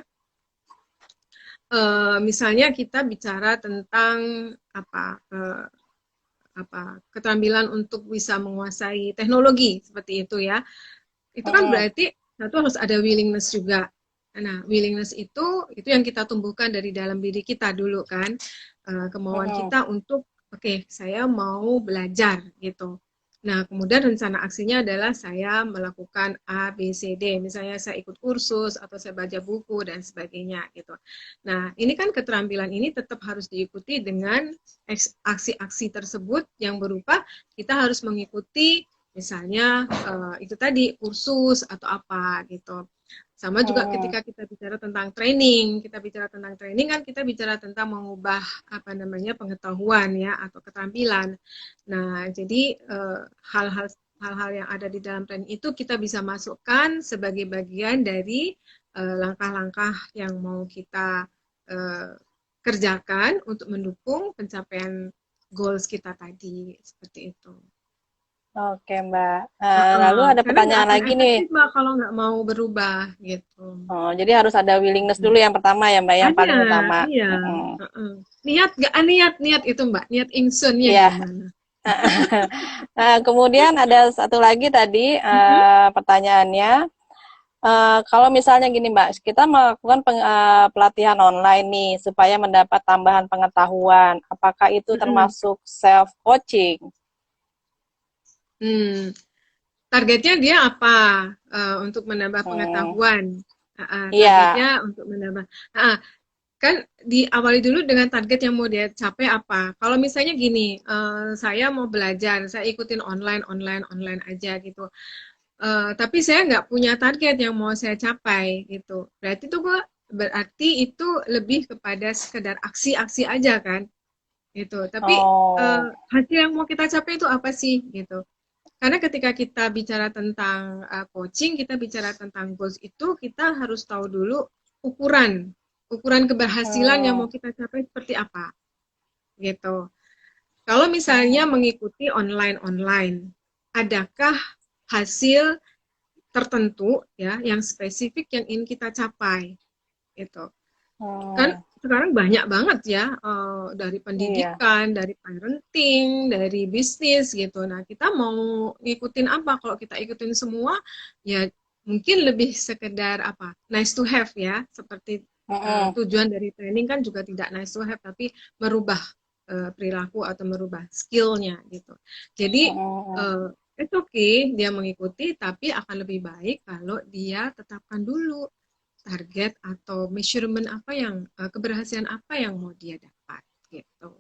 misalnya kita bicara tentang apa keterampilan untuk bisa menguasai teknologi seperti itu ya, itu kan Mm-mm. berarti satu harus ada willingness juga. Nah, willingness itu yang kita tumbuhkan dari dalam diri kita dulu kan. Kemauan Mm-mm. kita untuk oke, saya mau belajar gitu. Nah, kemudian rencana aksinya adalah saya melakukan A, B, C, D. Misalnya saya ikut kursus atau saya baca buku dan sebagainya gitu. Nah, ini kan keterampilan ini tetap harus diikuti dengan aksi-aksi tersebut yang berupa kita harus mengikuti misalnya itu tadi kursus atau apa gitu. Sama juga Mm-mm. ketika kita bicara tentang training, kita bicara tentang training kan kita bicara tentang mengubah apa namanya pengetahuan ya atau keterampilan. Nah, jadi hal-hal hal-hal yang ada di dalam training itu kita bisa masukkan sebagai bagian dari langkah-langkah yang mau kita uh, kerjakan untuk mendukung pencapaian goals kita tadi, seperti itu. Oke, Mbak. Lalu ada Karena nggak pertanyaan akan lagi nih. efektif Mbak kalau nggak mau berubah gitu. Oh, jadi harus ada willingness dulu yang pertama ya, Mbak, yang Ada, paling utama. iya. Niat nggak niat itu Mbak, niat ingsunnya Iya. gimana? Kemudian ada satu lagi tadi pertanyaannya. Kalau misalnya gini Mbak, kita melakukan pelatihan online nih supaya mendapat tambahan pengetahuan, apakah itu termasuk self coaching? Targetnya dia apa untuk menambah pengetahuan? Iya. Targetnya untuk menambah. Kan diawali dulu dengan target yang mau dia capai apa. Kalau misalnya gini, saya mau belajar, saya ikutin online aja gitu. Tapi saya nggak punya target yang mau saya capai gitu. Berarti itu lebih kepada sekedar aksi-aksi aja kan, gitu. Tapi hasil yang mau kita capai itu apa sih gitu. Karena ketika kita bicara tentang coaching, kita bicara tentang goals itu, kita harus tahu dulu ukuran keberhasilan yang mau kita capai seperti apa, gitu. Kalau misalnya mengikuti online, adakah hasil tertentu ya yang spesifik yang ingin kita capai, gitu. Kan sekarang banyak banget ya dari pendidikan, dari parenting, dari bisnis gitu. Nah, kita mau ngikutin apa? Kalau kita ikutin semua, ya mungkin lebih sekedar apa? Nice to have ya, seperti tujuan dari training kan juga tidak nice to have, tapi merubah perilaku atau merubah skillnya gitu. Jadi it's okay dia mengikuti, tapi akan lebih baik kalau dia tetapkan dulu target atau measurement apa yang keberhasilan apa yang mau dia dapat gitu.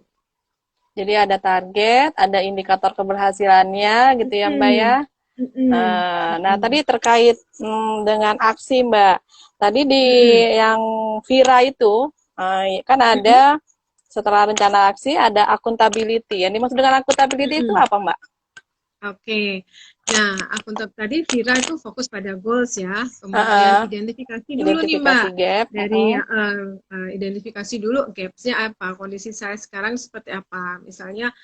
Jadi ada target, ada indikator keberhasilannya gitu ya Mbak ya. Nah tadi terkait dengan aksi Mbak. Tadi di yang Vira itu kan ada setelah rencana aksi ada accountability. Yang dimaksud dengan accountability itu apa Mbak? Oke, nah tadi Vira itu fokus pada goals ya, kemudian identifikasi dulu nih Mbak, gap. dari identifikasi dulu gapsnya apa, kondisi saya sekarang seperti apa, misalnya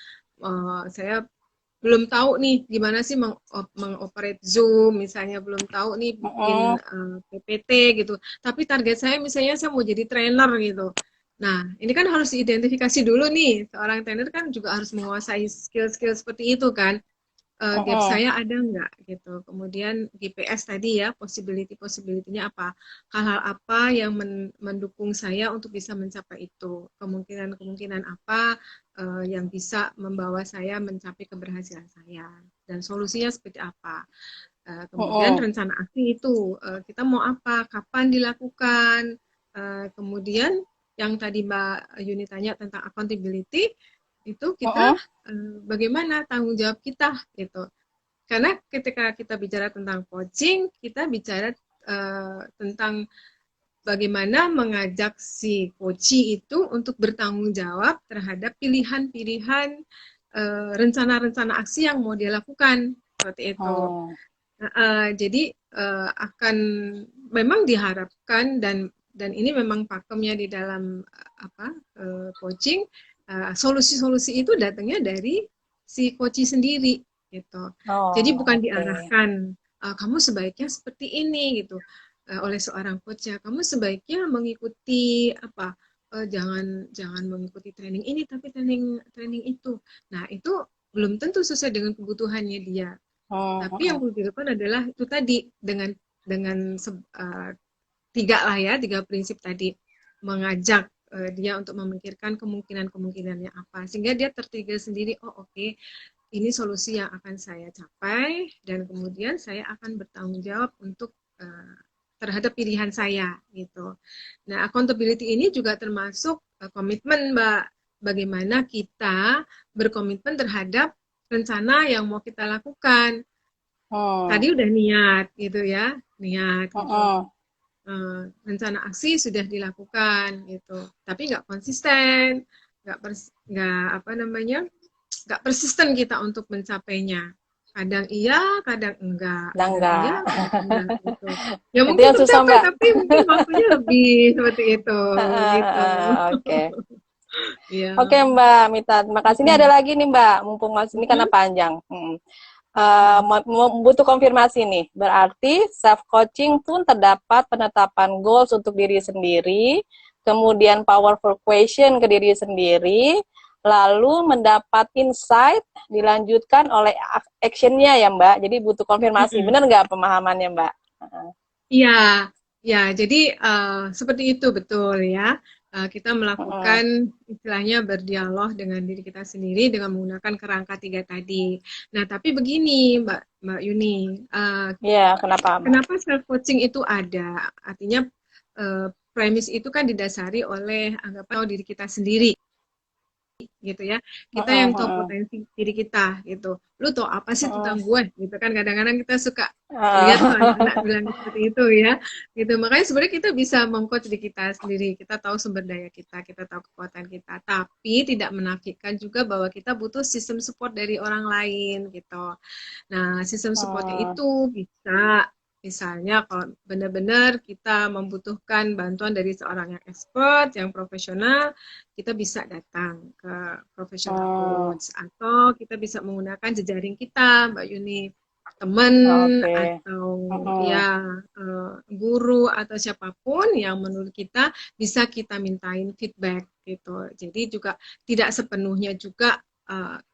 saya belum tahu nih gimana sih mengoperate Zoom, misalnya belum tahu nih bikin PPT gitu, tapi target saya misalnya saya mau jadi trainer gitu. Nah, ini kan harus diidentifikasi dulu nih, seorang trainer kan juga harus menguasai skill-skill seperti itu kan. Gap saya ada nggak gitu. Kemudian GPS tadi ya, possibility-nya apa, hal-hal apa yang mendukung saya untuk bisa mencapai itu, kemungkinan apa yang bisa membawa saya mencapai keberhasilan saya, dan solusinya seperti apa. Kemudian rencana aksi itu kita mau apa, kapan dilakukan, kemudian yang tadi Mbak Yuni tanya tentang accountability, itu kita bagaimana tanggung jawab kita gitu. Karena ketika kita bicara tentang coaching, kita bicara tentang bagaimana mengajak si coachee itu untuk bertanggung jawab terhadap pilihan-pilihan rencana-rencana aksi yang mau dia lakukan, seperti itu. Jadi akan memang diharapkan, dan ini memang pakemnya di dalam coaching, solusi-solusi itu datangnya dari si coachee sendiri gitu. Jadi bukan diarahkan kamu sebaiknya seperti ini gitu oleh seorang coach ya. Kamu sebaiknya mengikuti apa? Jangan mengikuti training ini tapi training itu. Nah, itu belum tentu sesuai dengan kebutuhannya dia. Tapi yang perlu dilakukan adalah itu tadi dengan tiga prinsip tadi, mengajak dia untuk memikirkan kemungkinan-kemungkinannya apa, sehingga dia tertrigger sendiri, oh oke, ini solusi yang akan saya capai, dan kemudian saya akan bertanggung jawab untuk terhadap pilihan saya gitu. Nah, accountability ini juga termasuk komitmen Mbak, bagaimana kita berkomitmen terhadap rencana yang mau kita lakukan. Tadi udah niat gitu ya, niat gitu. Rencana aksi sudah dilakukan gitu, tapi nggak konsisten, nggak persisten kita untuk mencapainya, kadang iya, kadang enggak, Nah, kadang iya, enggak. kadang enggak gitu. Ya Itu mungkin yang susah, tercapai Mbak. tapi mungkin waktunya lebih seperti itu gitu. Oke. Oke, Iya. Mbak Mita, terima kasih. Ini ada Mm-mm. lagi nih, Mbak, mumpung Mas ini karena Mm-mm. panjang. Mm-mm. Butuh konfirmasi nih. Berarti self coaching pun terdapat penetapan goals untuk diri sendiri, kemudian powerful question ke diri sendiri, lalu mendapat insight dilanjutkan oleh actionnya ya Mbak. Jadi butuh konfirmasi. Mm-mm. Benar nggak pemahamannya Mbak? Iya, ya, jadi seperti itu betul ya. Kita Heeh. melakukan istilahnya berdialog dengan diri kita sendiri dengan menggunakan kerangka tiga tadi. Nah, tapi begini, Mbak Yuni, uh, Iya, kenapa Mbak? kenapa self coaching itu ada? Artinya premis itu kan didasari oleh anggapan diri kita sendiri gitu ya. Kita Heeh, yang tahu heeh. potensi diri kita gitu. Lu tahu apa sih Heeh. tentang gue gitu kan, kadang-kadang kita suka lihat tuh anak-anak Ah. bilang seperti itu ya gitu. Makanya sebenarnya kita bisa mengcoach diri kita sendiri, kita tahu sumber daya kita tahu kekuatan kita, tapi tidak menafikan juga bahwa kita butuh sistem support dari orang lain gitu. Nah, sistem supportnya Hmm. itu bisa misalnya kalau benar-benar kita membutuhkan bantuan dari seorang yang expert, yang profesional, kita bisa datang ke professional Hmm. coach atau kita bisa menggunakan jejaring kita, Mbak Yuni, teman Oke. atau Heeh. ya guru atau siapapun yang menurut kita bisa kita mintain feedback gitu. Jadi juga tidak sepenuhnya juga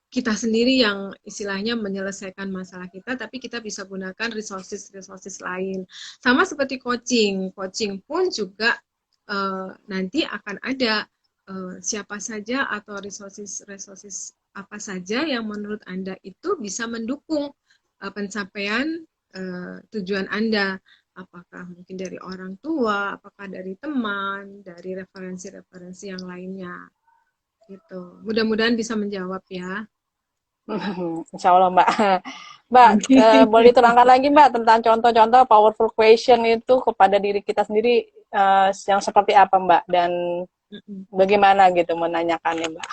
kita sendiri yang istilahnya menyelesaikan masalah kita, tapi kita bisa gunakan resources lain. Sama seperti coaching, coaching pun juga nanti akan ada siapa saja atau resources apa saja yang menurut Anda itu bisa mendukung pencapaian tujuan Anda. Apakah mungkin dari orang tua, apakah dari teman, dari referensi-referensi yang lainnya. Gitu. Mudah-mudahan bisa menjawab ya. Insya Allah Mbak. Mbak, boleh diterangkan lagi Mbak tentang contoh-contoh powerful question itu kepada diri kita sendiri yang seperti apa Mbak dan bagaimana gitu menanyakannya Mbak.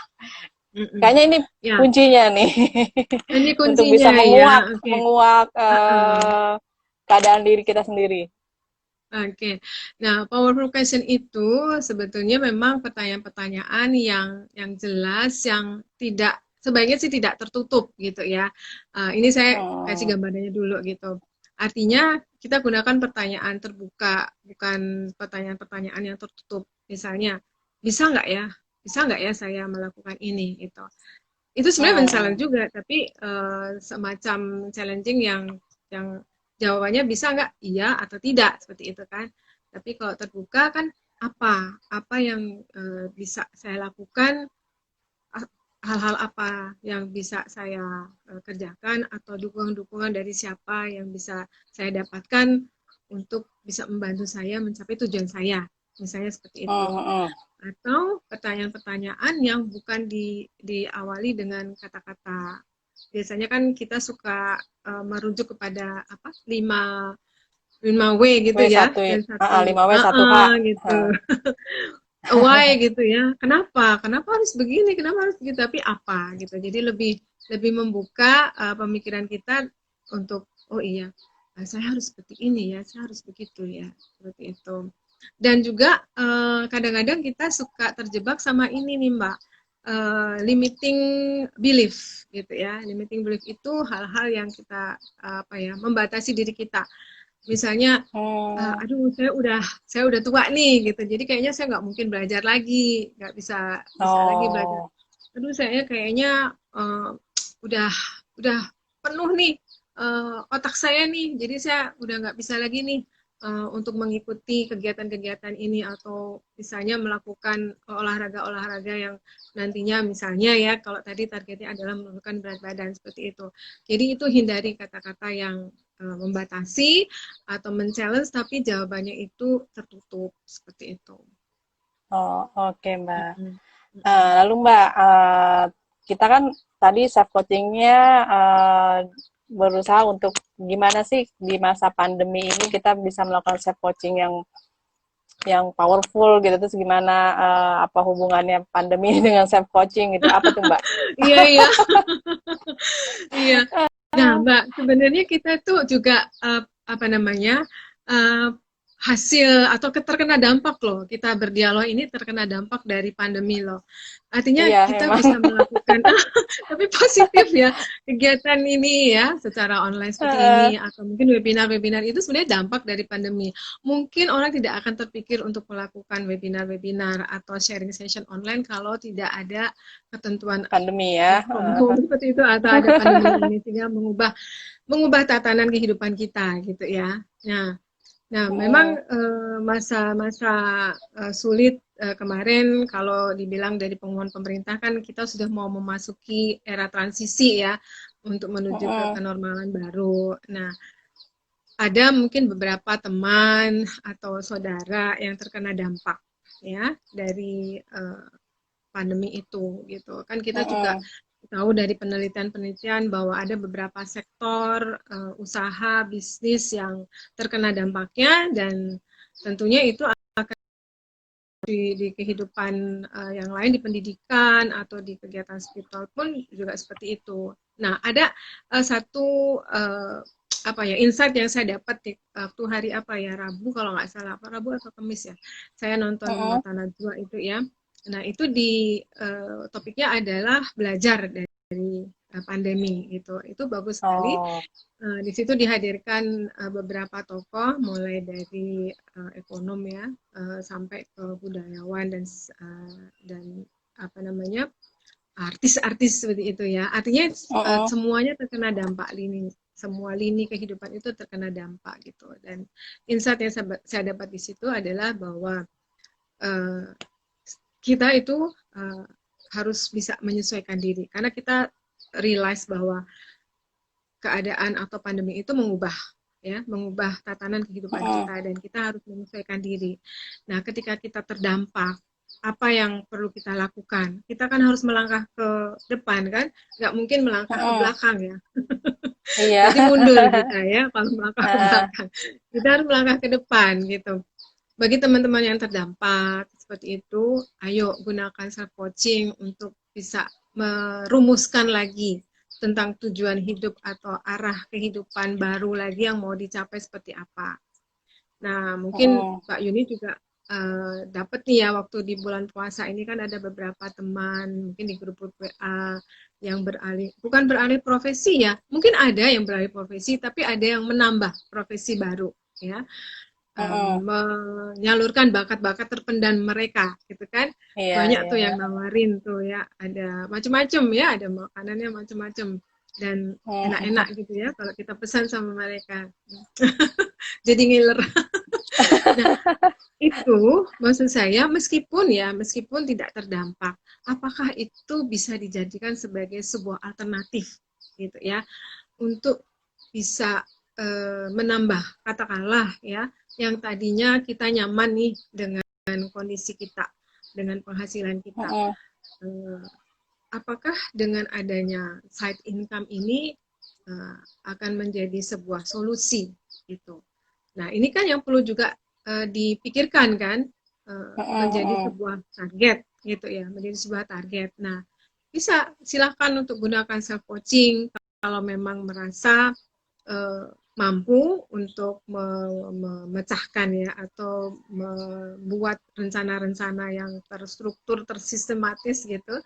Kayaknya ini Ya, kuncinya nih ini untuk kuncinya bisa ya. menguak Oke. menguak Uh-uh. keadaan diri kita sendiri. Oke. Nah, powerful question itu sebetulnya memang pertanyaan-pertanyaan yang jelas, yang tidak sebaiknya sih tidak tertutup gitu ya. Ini saya kasih Hmm. gambarnya dulu gitu. Artinya kita gunakan pertanyaan terbuka, bukan pertanyaan-pertanyaan yang tertutup. Misalnya, bisa nggak ya? Bisa nggak ya saya melakukan ini gitu. Itu sebenarnya men-challenge Hmm. juga, tapi semacam challenging yang jawabannya bisa nggak iya atau tidak seperti itu kan. Tapi kalau terbuka kan apa yang bisa saya lakukan, hal-hal apa yang bisa saya kerjakan, atau dukungan-dukungan dari siapa yang bisa saya dapatkan untuk bisa membantu saya mencapai tujuan saya, misalnya seperti itu. Hmm. Hmm. Atau pertanyaan-pertanyaan yang bukan diawali dengan kata-kata. Biasanya kan kita suka merujuk kepada apa, 5W gitu ya, W1 dan satu 5W 1H. gitu, why gitu ya, kenapa harus begini, kenapa harus begitu, tapi apa gitu. Jadi lebih lebih membuka pemikiran kita untuk, oh iya, saya harus seperti ini ya, saya harus begitu ya, seperti itu. Dan juga kadang-kadang kita suka terjebak sama ini nih Mbak, limiting belief gitu ya. Limiting belief itu hal-hal yang kita apa ya, membatasi diri kita. Misalnya, Hmm. aduh saya udah tua nih gitu, jadi kayaknya saya nggak mungkin belajar lagi, nggak bisa bisa lagi belajar. Oh. Aduh saya kayaknya udah udah penuh nih otak saya nih, jadi saya udah nggak bisa lagi nih untuk mengikuti kegiatan-kegiatan ini, atau misalnya melakukan olahraga-olahraga yang nantinya misalnya ya, kalau tadi targetnya adalah menurunkan berat badan seperti itu. Jadi itu hindari kata-kata yang membatasi atau men-challenge tapi jawabannya itu tertutup seperti itu. Oh, oke Mbak. Mm-mm. Mm-mm. Lalu Mbak, kita kan tadi self coachingnya berusaha untuk gimana sih di masa pandemi ini kita bisa melakukan self coaching yang powerful gitu, terus gimana apa hubungannya pandemi dengan self coaching gitu, apa tuh Mbak? Iya, iya. Iya. Nah, Mbak, sebenarnya kita tuh juga apa namanya hasil atau terkena dampak loh. Kita berdialog ini terkena dampak dari pandemi loh. Artinya Iya, kita emang. bisa melakukan tapi positif ya kegiatan ini ya secara online seperti ini atau mungkin webinar-webinar itu sebenarnya dampak dari pandemi. Mungkin orang tidak akan terpikir untuk melakukan webinar-webinar atau sharing session online kalau tidak ada ketentuan Pandemi ya. seperti itu atau ada pandemi ini sehingga mengubah tatanan kehidupan kita gitu ya. Nah, memang masa-masa sulit kemarin kalau dibilang dari pengumuman pemerintah kan kita sudah mau memasuki era transisi ya untuk menuju ke kenormalan baru. Nah, ada mungkin beberapa teman atau saudara yang terkena dampak ya dari pandemi itu gitu. Kan kita juga tahu dari penelitian-penelitian bahwa ada beberapa sektor usaha bisnis yang terkena dampaknya dan tentunya itu akan di kehidupan yang lain di pendidikan atau di kegiatan spiritual pun juga seperti itu. Nah, ada satu apa ya insight yang saya dapat di waktu hari apa ya Rabu kalau nggak salah apa Rabu atau Kamis ya saya nonton Mata Najwa itu ya. Nah, itu di topiknya adalah belajar dari pandemi gitu. Itu bagus sekali. Di situ dihadirkan beberapa tokoh mulai dari ekonom ya sampai ke budayawan dan apa namanya artis-artis seperti itu ya. Artinya semuanya terkena dampak semua lini kehidupan itu terkena dampak gitu. Dan insight yang saya dapat di situ adalah bahwa kita itu harus bisa menyesuaikan diri karena kita realize bahwa keadaan atau pandemi itu mengubah tatanan kehidupan kita dan kita harus menyesuaikan diri. Nah, ketika kita terdampak, apa yang perlu kita lakukan? Kita kan harus melangkah ke depan kan, nggak mungkin melangkah ke belakang ya. Iya. Berarti mundur kita ya kalau melangkah ke belakang. Kita harus melangkah ke depan gitu. Bagi teman-teman yang terdampak seperti itu, ayo gunakan self coaching untuk bisa merumuskan lagi tentang tujuan hidup atau arah kehidupan baru lagi yang mau dicapai seperti apa. Nah, mungkin Pak Yuni juga dapat nih ya waktu di bulan puasa ini kan ada beberapa teman mungkin di grup WA yang bukan beralih profesi ya, mungkin ada yang beralih profesi tapi ada yang menambah profesi baru ya. Menyalurkan bakat-bakat terpendam mereka gitu kan banyak tuh yang nawarin tuh ya ada macam-macam ya ada makanannya macam-macam dan enak-enak gitu ya kalau kita pesan sama mereka jadi ngiler. Nah, itu maksud saya meskipun tidak terdampak apakah itu bisa dijadikan sebagai sebuah alternatif gitu ya untuk bisa menambah katakanlah ya yang tadinya kita nyaman nih dengan kondisi kita, dengan penghasilan kita. Apakah dengan adanya side income ini akan menjadi sebuah solusi gitu. Nah, ini kan yang perlu juga dipikirkan kan menjadi sebuah target gitu ya, menjadi sebuah target. Nah, bisa silakan untuk gunakan self coaching kalau memang merasa mampu untuk memecahkan ya atau membuat rencana-rencana yang terstruktur, tersistematis gitu.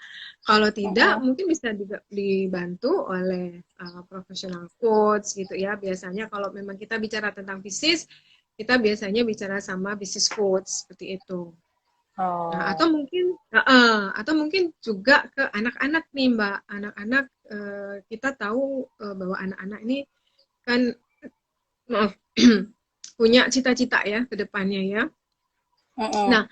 Kalau tidak, mungkin bisa dibantu oleh profesional coach gitu ya. Biasanya kalau memang kita bicara tentang bisnis, kita biasanya bicara sama bisnis coach seperti itu. Nah, atau mungkin juga ke anak-anak nih Mbak. Anak-anak kita tahu bahwa anak-anak ini kan punya cita-cita ya ke depannya ya. Nah,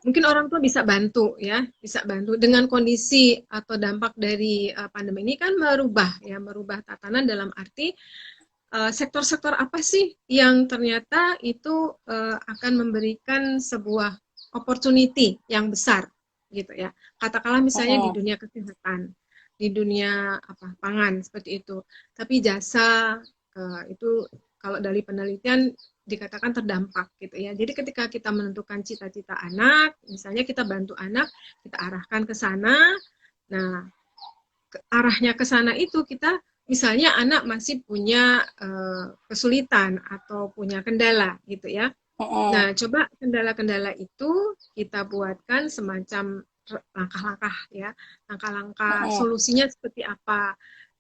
mungkin orang tua bisa bantu ya, bisa bantu dengan kondisi atau dampak dari pandemi ini kan merubah tatanan dalam arti sektor-sektor apa sih yang ternyata itu akan memberikan sebuah opportunity yang besar gitu ya. Katakanlah misalnya di dunia kesehatan, di dunia pangan seperti itu. Tapi jasa itu kalau dari penelitian dikatakan terdampak gitu ya. Jadi ketika kita menentukan cita-cita anak, misalnya kita bantu anak, kita arahkan ke sana. Nah, arahnya ke sana itu kita misalnya anak masih punya kesulitan atau punya kendala gitu ya. Nah, coba kendala-kendala itu kita buatkan semacam langkah-langkah ya, langkah-langkah solusinya seperti apa.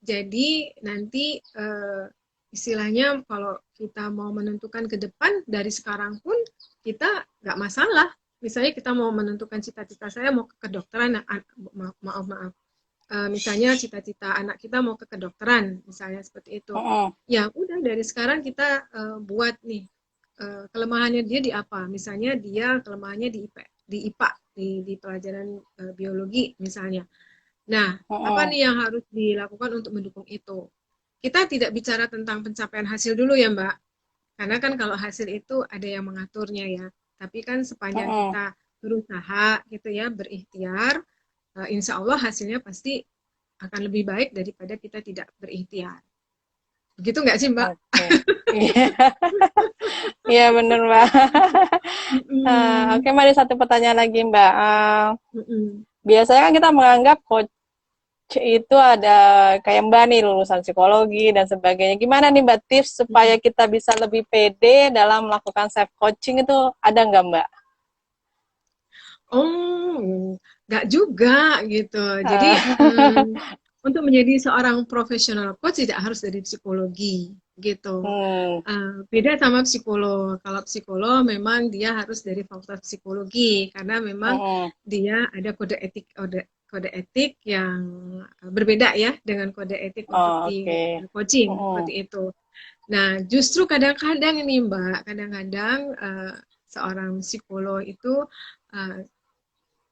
Jadi nanti istilahnya kalau kita mau menentukan ke depan dari sekarang pun kita nggak masalah. Misalnya kita mau menentukan cita-cita saya mau ke kedokteran, maaf, misalnya cita-cita anak kita mau ke kedokteran, misalnya seperti itu. Ya udah dari sekarang kita buat nih kelemahannya dia di apa? Misalnya dia kelemahannya di IPA, di pelajaran biologi misalnya. Nah, apa nih yang harus dilakukan untuk mendukung itu? Kita tidak bicara tentang pencapaian hasil dulu ya, Mbak. Karena kan kalau hasil itu ada yang mengaturnya ya. Tapi kan sepanjang kita berusaha gitu ya, berikhtiar, insya Allah hasilnya pasti akan lebih baik daripada kita tidak berikhtiar. Begitu nggak sih, Mbak? Oke. Iya benar Mbak. Oke Mbak, ada satu pertanyaan lagi Mbak. Biasanya kan kita menganggap coach itu ada kayak Mbak nih lulusan psikologi dan sebagainya. Gimana nih Mbak tips supaya kita bisa lebih pede dalam melakukan self coaching itu ada nggak Mbak? Oh, nggak juga gitu. Jadi untuk menjadi seorang profesional coach tidak harus dari psikologi gitu. Beda sama psikolog. Kalau psikolog memang dia harus dari fakultas psikologi karena memang dia ada kode etik yang berbeda ya dengan kode etik untuk di coaching seperti itu. Nah, justru kadang-kadang ini Mbak, kadang-kadang seorang psikolog itu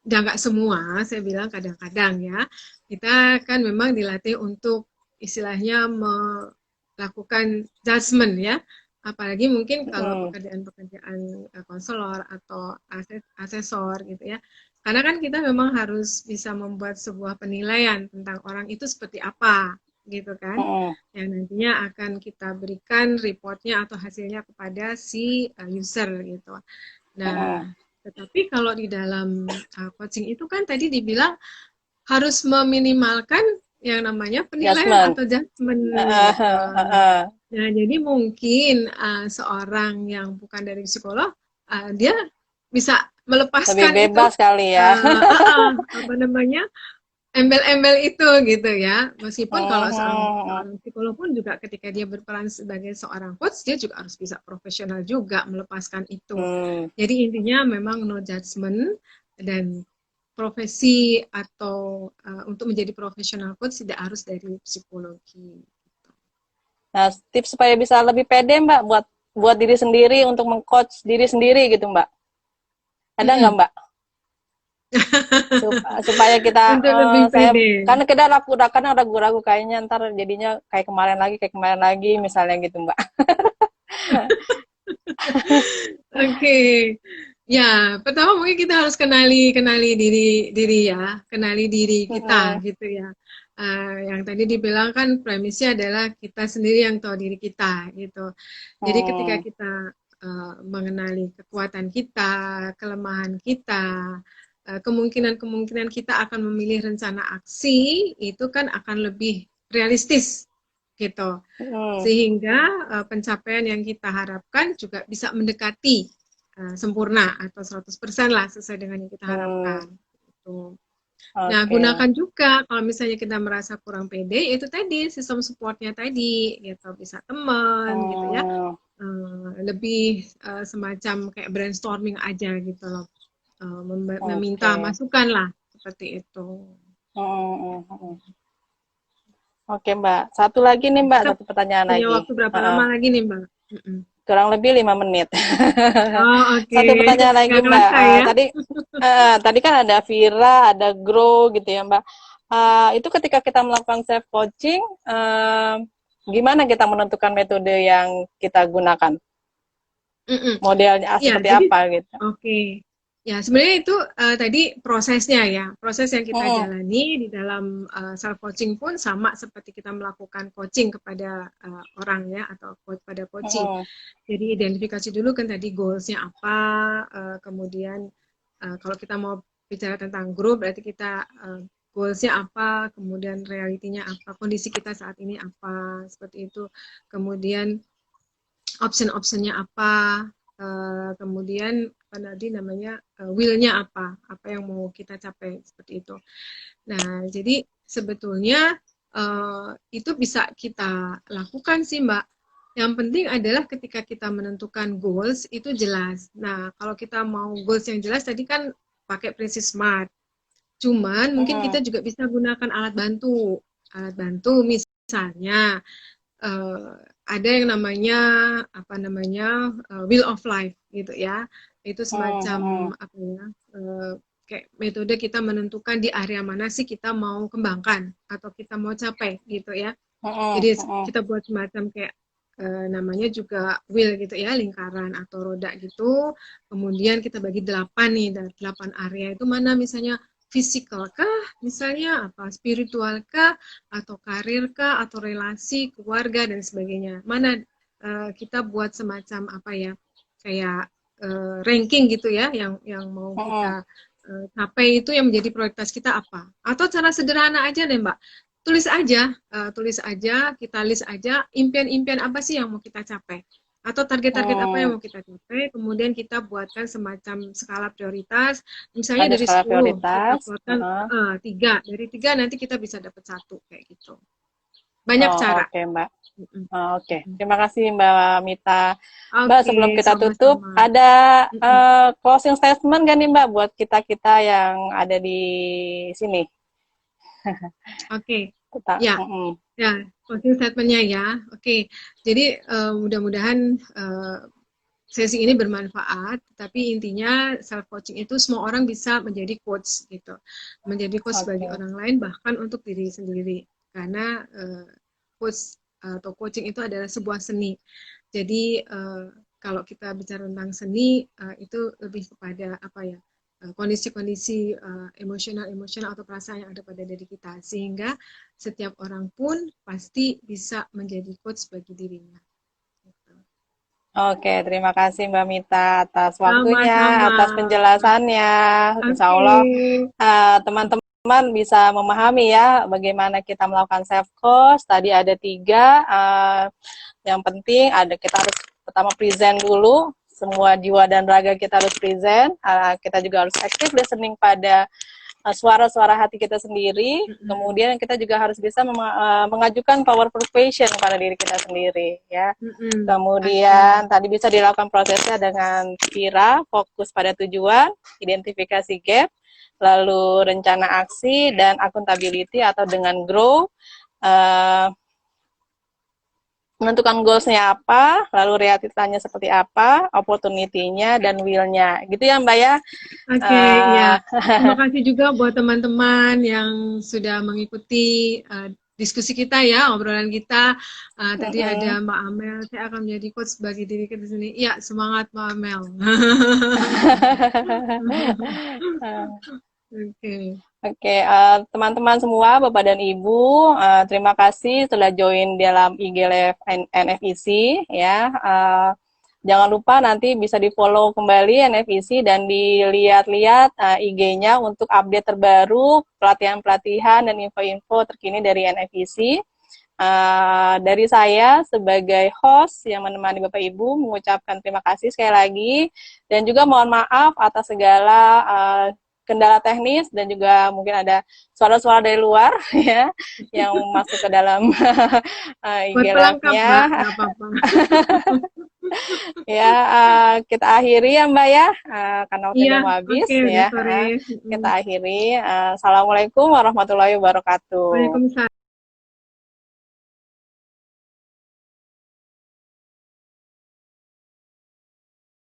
dan nggak semua, saya bilang kadang-kadang ya, kita kan memang dilatih untuk istilahnya melakukan judgement ya, apalagi mungkin kalau pekerjaan-pekerjaan konselor atau asesor gitu ya, karena kan kita memang harus bisa membuat sebuah penilaian tentang orang itu seperti apa gitu kan, yang nantinya akan kita berikan reportnya atau hasilnya kepada si user gitu. Nah, tetapi kalau di dalam coaching itu kan tadi dibilang harus meminimalkan yang namanya penilaian atau judgment gitu. Nah, jadi mungkin seorang yang bukan dari psikolog, dia bisa melepaskan lebih bebas itu, kali ya. apa namanya, embel-embel itu gitu ya. Meskipun kalau seorang psikolog pun juga ketika dia berperan sebagai seorang coach, dia juga harus bisa profesional juga melepaskan itu. Jadi intinya memang no judgment dan profesi atau untuk menjadi profesional coach tidak harus dari psikologi. Nah, tips supaya bisa lebih pede Mbak buat diri sendiri untuk mengcoach diri sendiri gitu Mbak. Ada nggak Mbak? Supaya kita karena kita ragu-ragu kayaknya ntar jadinya kayak kemarin lagi misalnya gitu Mbak. Oke. Ya, pertama mungkin kita harus kenali diri ya, kenali diri kita gitu ya. Yang tadi dibilang kan premisnya adalah kita sendiri yang tahu diri kita gitu. Jadi ketika kita mengenali kekuatan kita, kelemahan kita, kemungkinan kita akan memilih rencana aksi itu kan akan lebih realistis gitu. Sehingga pencapaian yang kita harapkan juga bisa mendekati sempurna atau 100% lah sesuai dengan yang kita harapkan. Gitu. Nah, gunakan juga kalau misalnya kita merasa kurang pede, itu tadi sistem supportnya tadi, gitu bisa teman, gitu ya, lebih semacam kayak brainstorming aja gitu loh, meminta masukan lah seperti itu. Oke Mbak, satu lagi nih Mbak, satu pertanyaan lagi. Punya waktu berapa lama lagi nih Mbak? Kurang lebih 5 menit. Satu pertanyaan lagi Mbak. Tadi kan ada Vira, ada Grow gitu ya Mbak. Itu ketika kita melakukan self coaching, gimana kita menentukan metode yang kita gunakan? Modelnya seperti apa gitu? Oke. Ya, sebenarnya itu tadi prosesnya ya. Proses yang kita jalani di dalam self coaching pun sama seperti kita melakukan coaching kepada orang ya atau pada coaching. Jadi identifikasi dulu kan tadi goals-nya apa, kemudian kalau kita mau bicara tentang grup berarti kita goals-nya apa, kemudian realitinya apa, kondisi kita saat ini apa, seperti itu. Kemudian option-optionnya apa, kemudian apa tadi namanya will-nya apa yang mau kita capai seperti itu. Nah, jadi sebetulnya itu bisa kita lakukan sih, Mbak. Yang penting adalah ketika kita menentukan goals itu jelas. Nah, kalau kita mau goals yang jelas tadi kan pakai prinsip SMART. Cuman mungkin kita juga bisa gunakan alat bantu. Alat bantu misalnya ada yang namanya apa namanya wheel of life gitu ya. Itu semacam apa ya? Kayak metode kita menentukan di area mana sih kita mau kembangkan atau kita mau capai gitu ya. Jadi kita buat semacam kayak namanya juga wheel gitu ya, lingkaran atau roda gitu. Kemudian kita bagi 8 nih, 8 area itu mana misalnya fisikal kah, misalnya apa spiritual kah, atau karir kah, atau relasi, keluarga dan sebagainya. Mana kita buat semacam apa ya, kayak ranking gitu ya, yang mau kita capai itu yang menjadi prioritas kita apa. Atau cara sederhana aja deh Mbak, tulis aja, kita list aja impian-impian apa sih yang mau kita capai atau target-target apa yang mau kita capai, kemudian kita buatkan semacam skala prioritas, misalnya Ada dari skala 10 kita prioritas. buatkan 3, dari 3 nanti kita bisa dapat 1 kayak gitu. Banyak cara. Oke, Mbak. Oke, terima kasih Mbak Mita. Mbak, Oke, sebelum kita tutup, sama-sama. ada closing statement kan nih Mbak buat kita-kita yang ada di sini? Oke, Kita, ya, ya, closing statement-nya ya. Oke, jadi mudah-mudahan sesi ini bermanfaat, tapi intinya self coaching itu semua orang bisa menjadi coach gitu, menjadi coach bagi orang lain bahkan untuk diri sendiri, karena coach atau coaching itu adalah sebuah seni. Jadi kalau kita bicara tentang seni itu lebih kepada apa ya, kondisi-kondisi emosional atau perasaan yang ada pada diri kita, sehingga setiap orang pun pasti bisa menjadi coach bagi dirinya. Oke, terima kasih Mbak Mita atas waktunya, Sama-sama. atas penjelasannya. Insya Oke. Allah teman-teman bisa memahami ya bagaimana kita melakukan self coach. Tadi ada 3. Yang penting kita harus pertama present dulu. Semua jiwa dan raga kita harus present. Kita juga harus active listening pada suara-suara hati kita sendiri. Kemudian kita juga harus bisa mengajukan powerful question kepada diri kita sendiri ya. Kemudian tadi bisa dilakukan prosesnya dengan Kira, fokus pada tujuan, identifikasi gap, lalu rencana aksi dan accountability atau dengan grow, menentukan goals-nya apa, lalu realitanya seperti apa, opportunity-nya, dan will-nya. Gitu ya Mbak ya? Oke, ya. Terima kasih juga buat teman-teman yang sudah mengikuti diskusi kita ya, obrolan kita. Tadi ada Mbak Amel, saya akan menjadi coach bagi diri kita sendiri. Ya, semangat Mbak Amel. Oke. Oke, teman-teman semua, Bapak dan Ibu, terima kasih telah join dalam IG Live NFEC ya. Jangan lupa nanti bisa di-follow kembali NFEC dan dilihat-lihat IG-nya untuk update terbaru, pelatihan-pelatihan dan info-info terkini dari NFEC. Dari saya sebagai host yang menemani Bapak Ibu mengucapkan terima kasih sekali lagi dan juga mohon maaf atas segala kendala teknis dan juga mungkin ada suara-suara dari luar ya yang masuk ke dalam IG Live-nya. Ya, kita akhiri ya Mbak ya, karena waktunya mau habis ya. Kita akhiri. Assalamualaikum warahmatullahi wabarakatuh. Waalaikumsalam.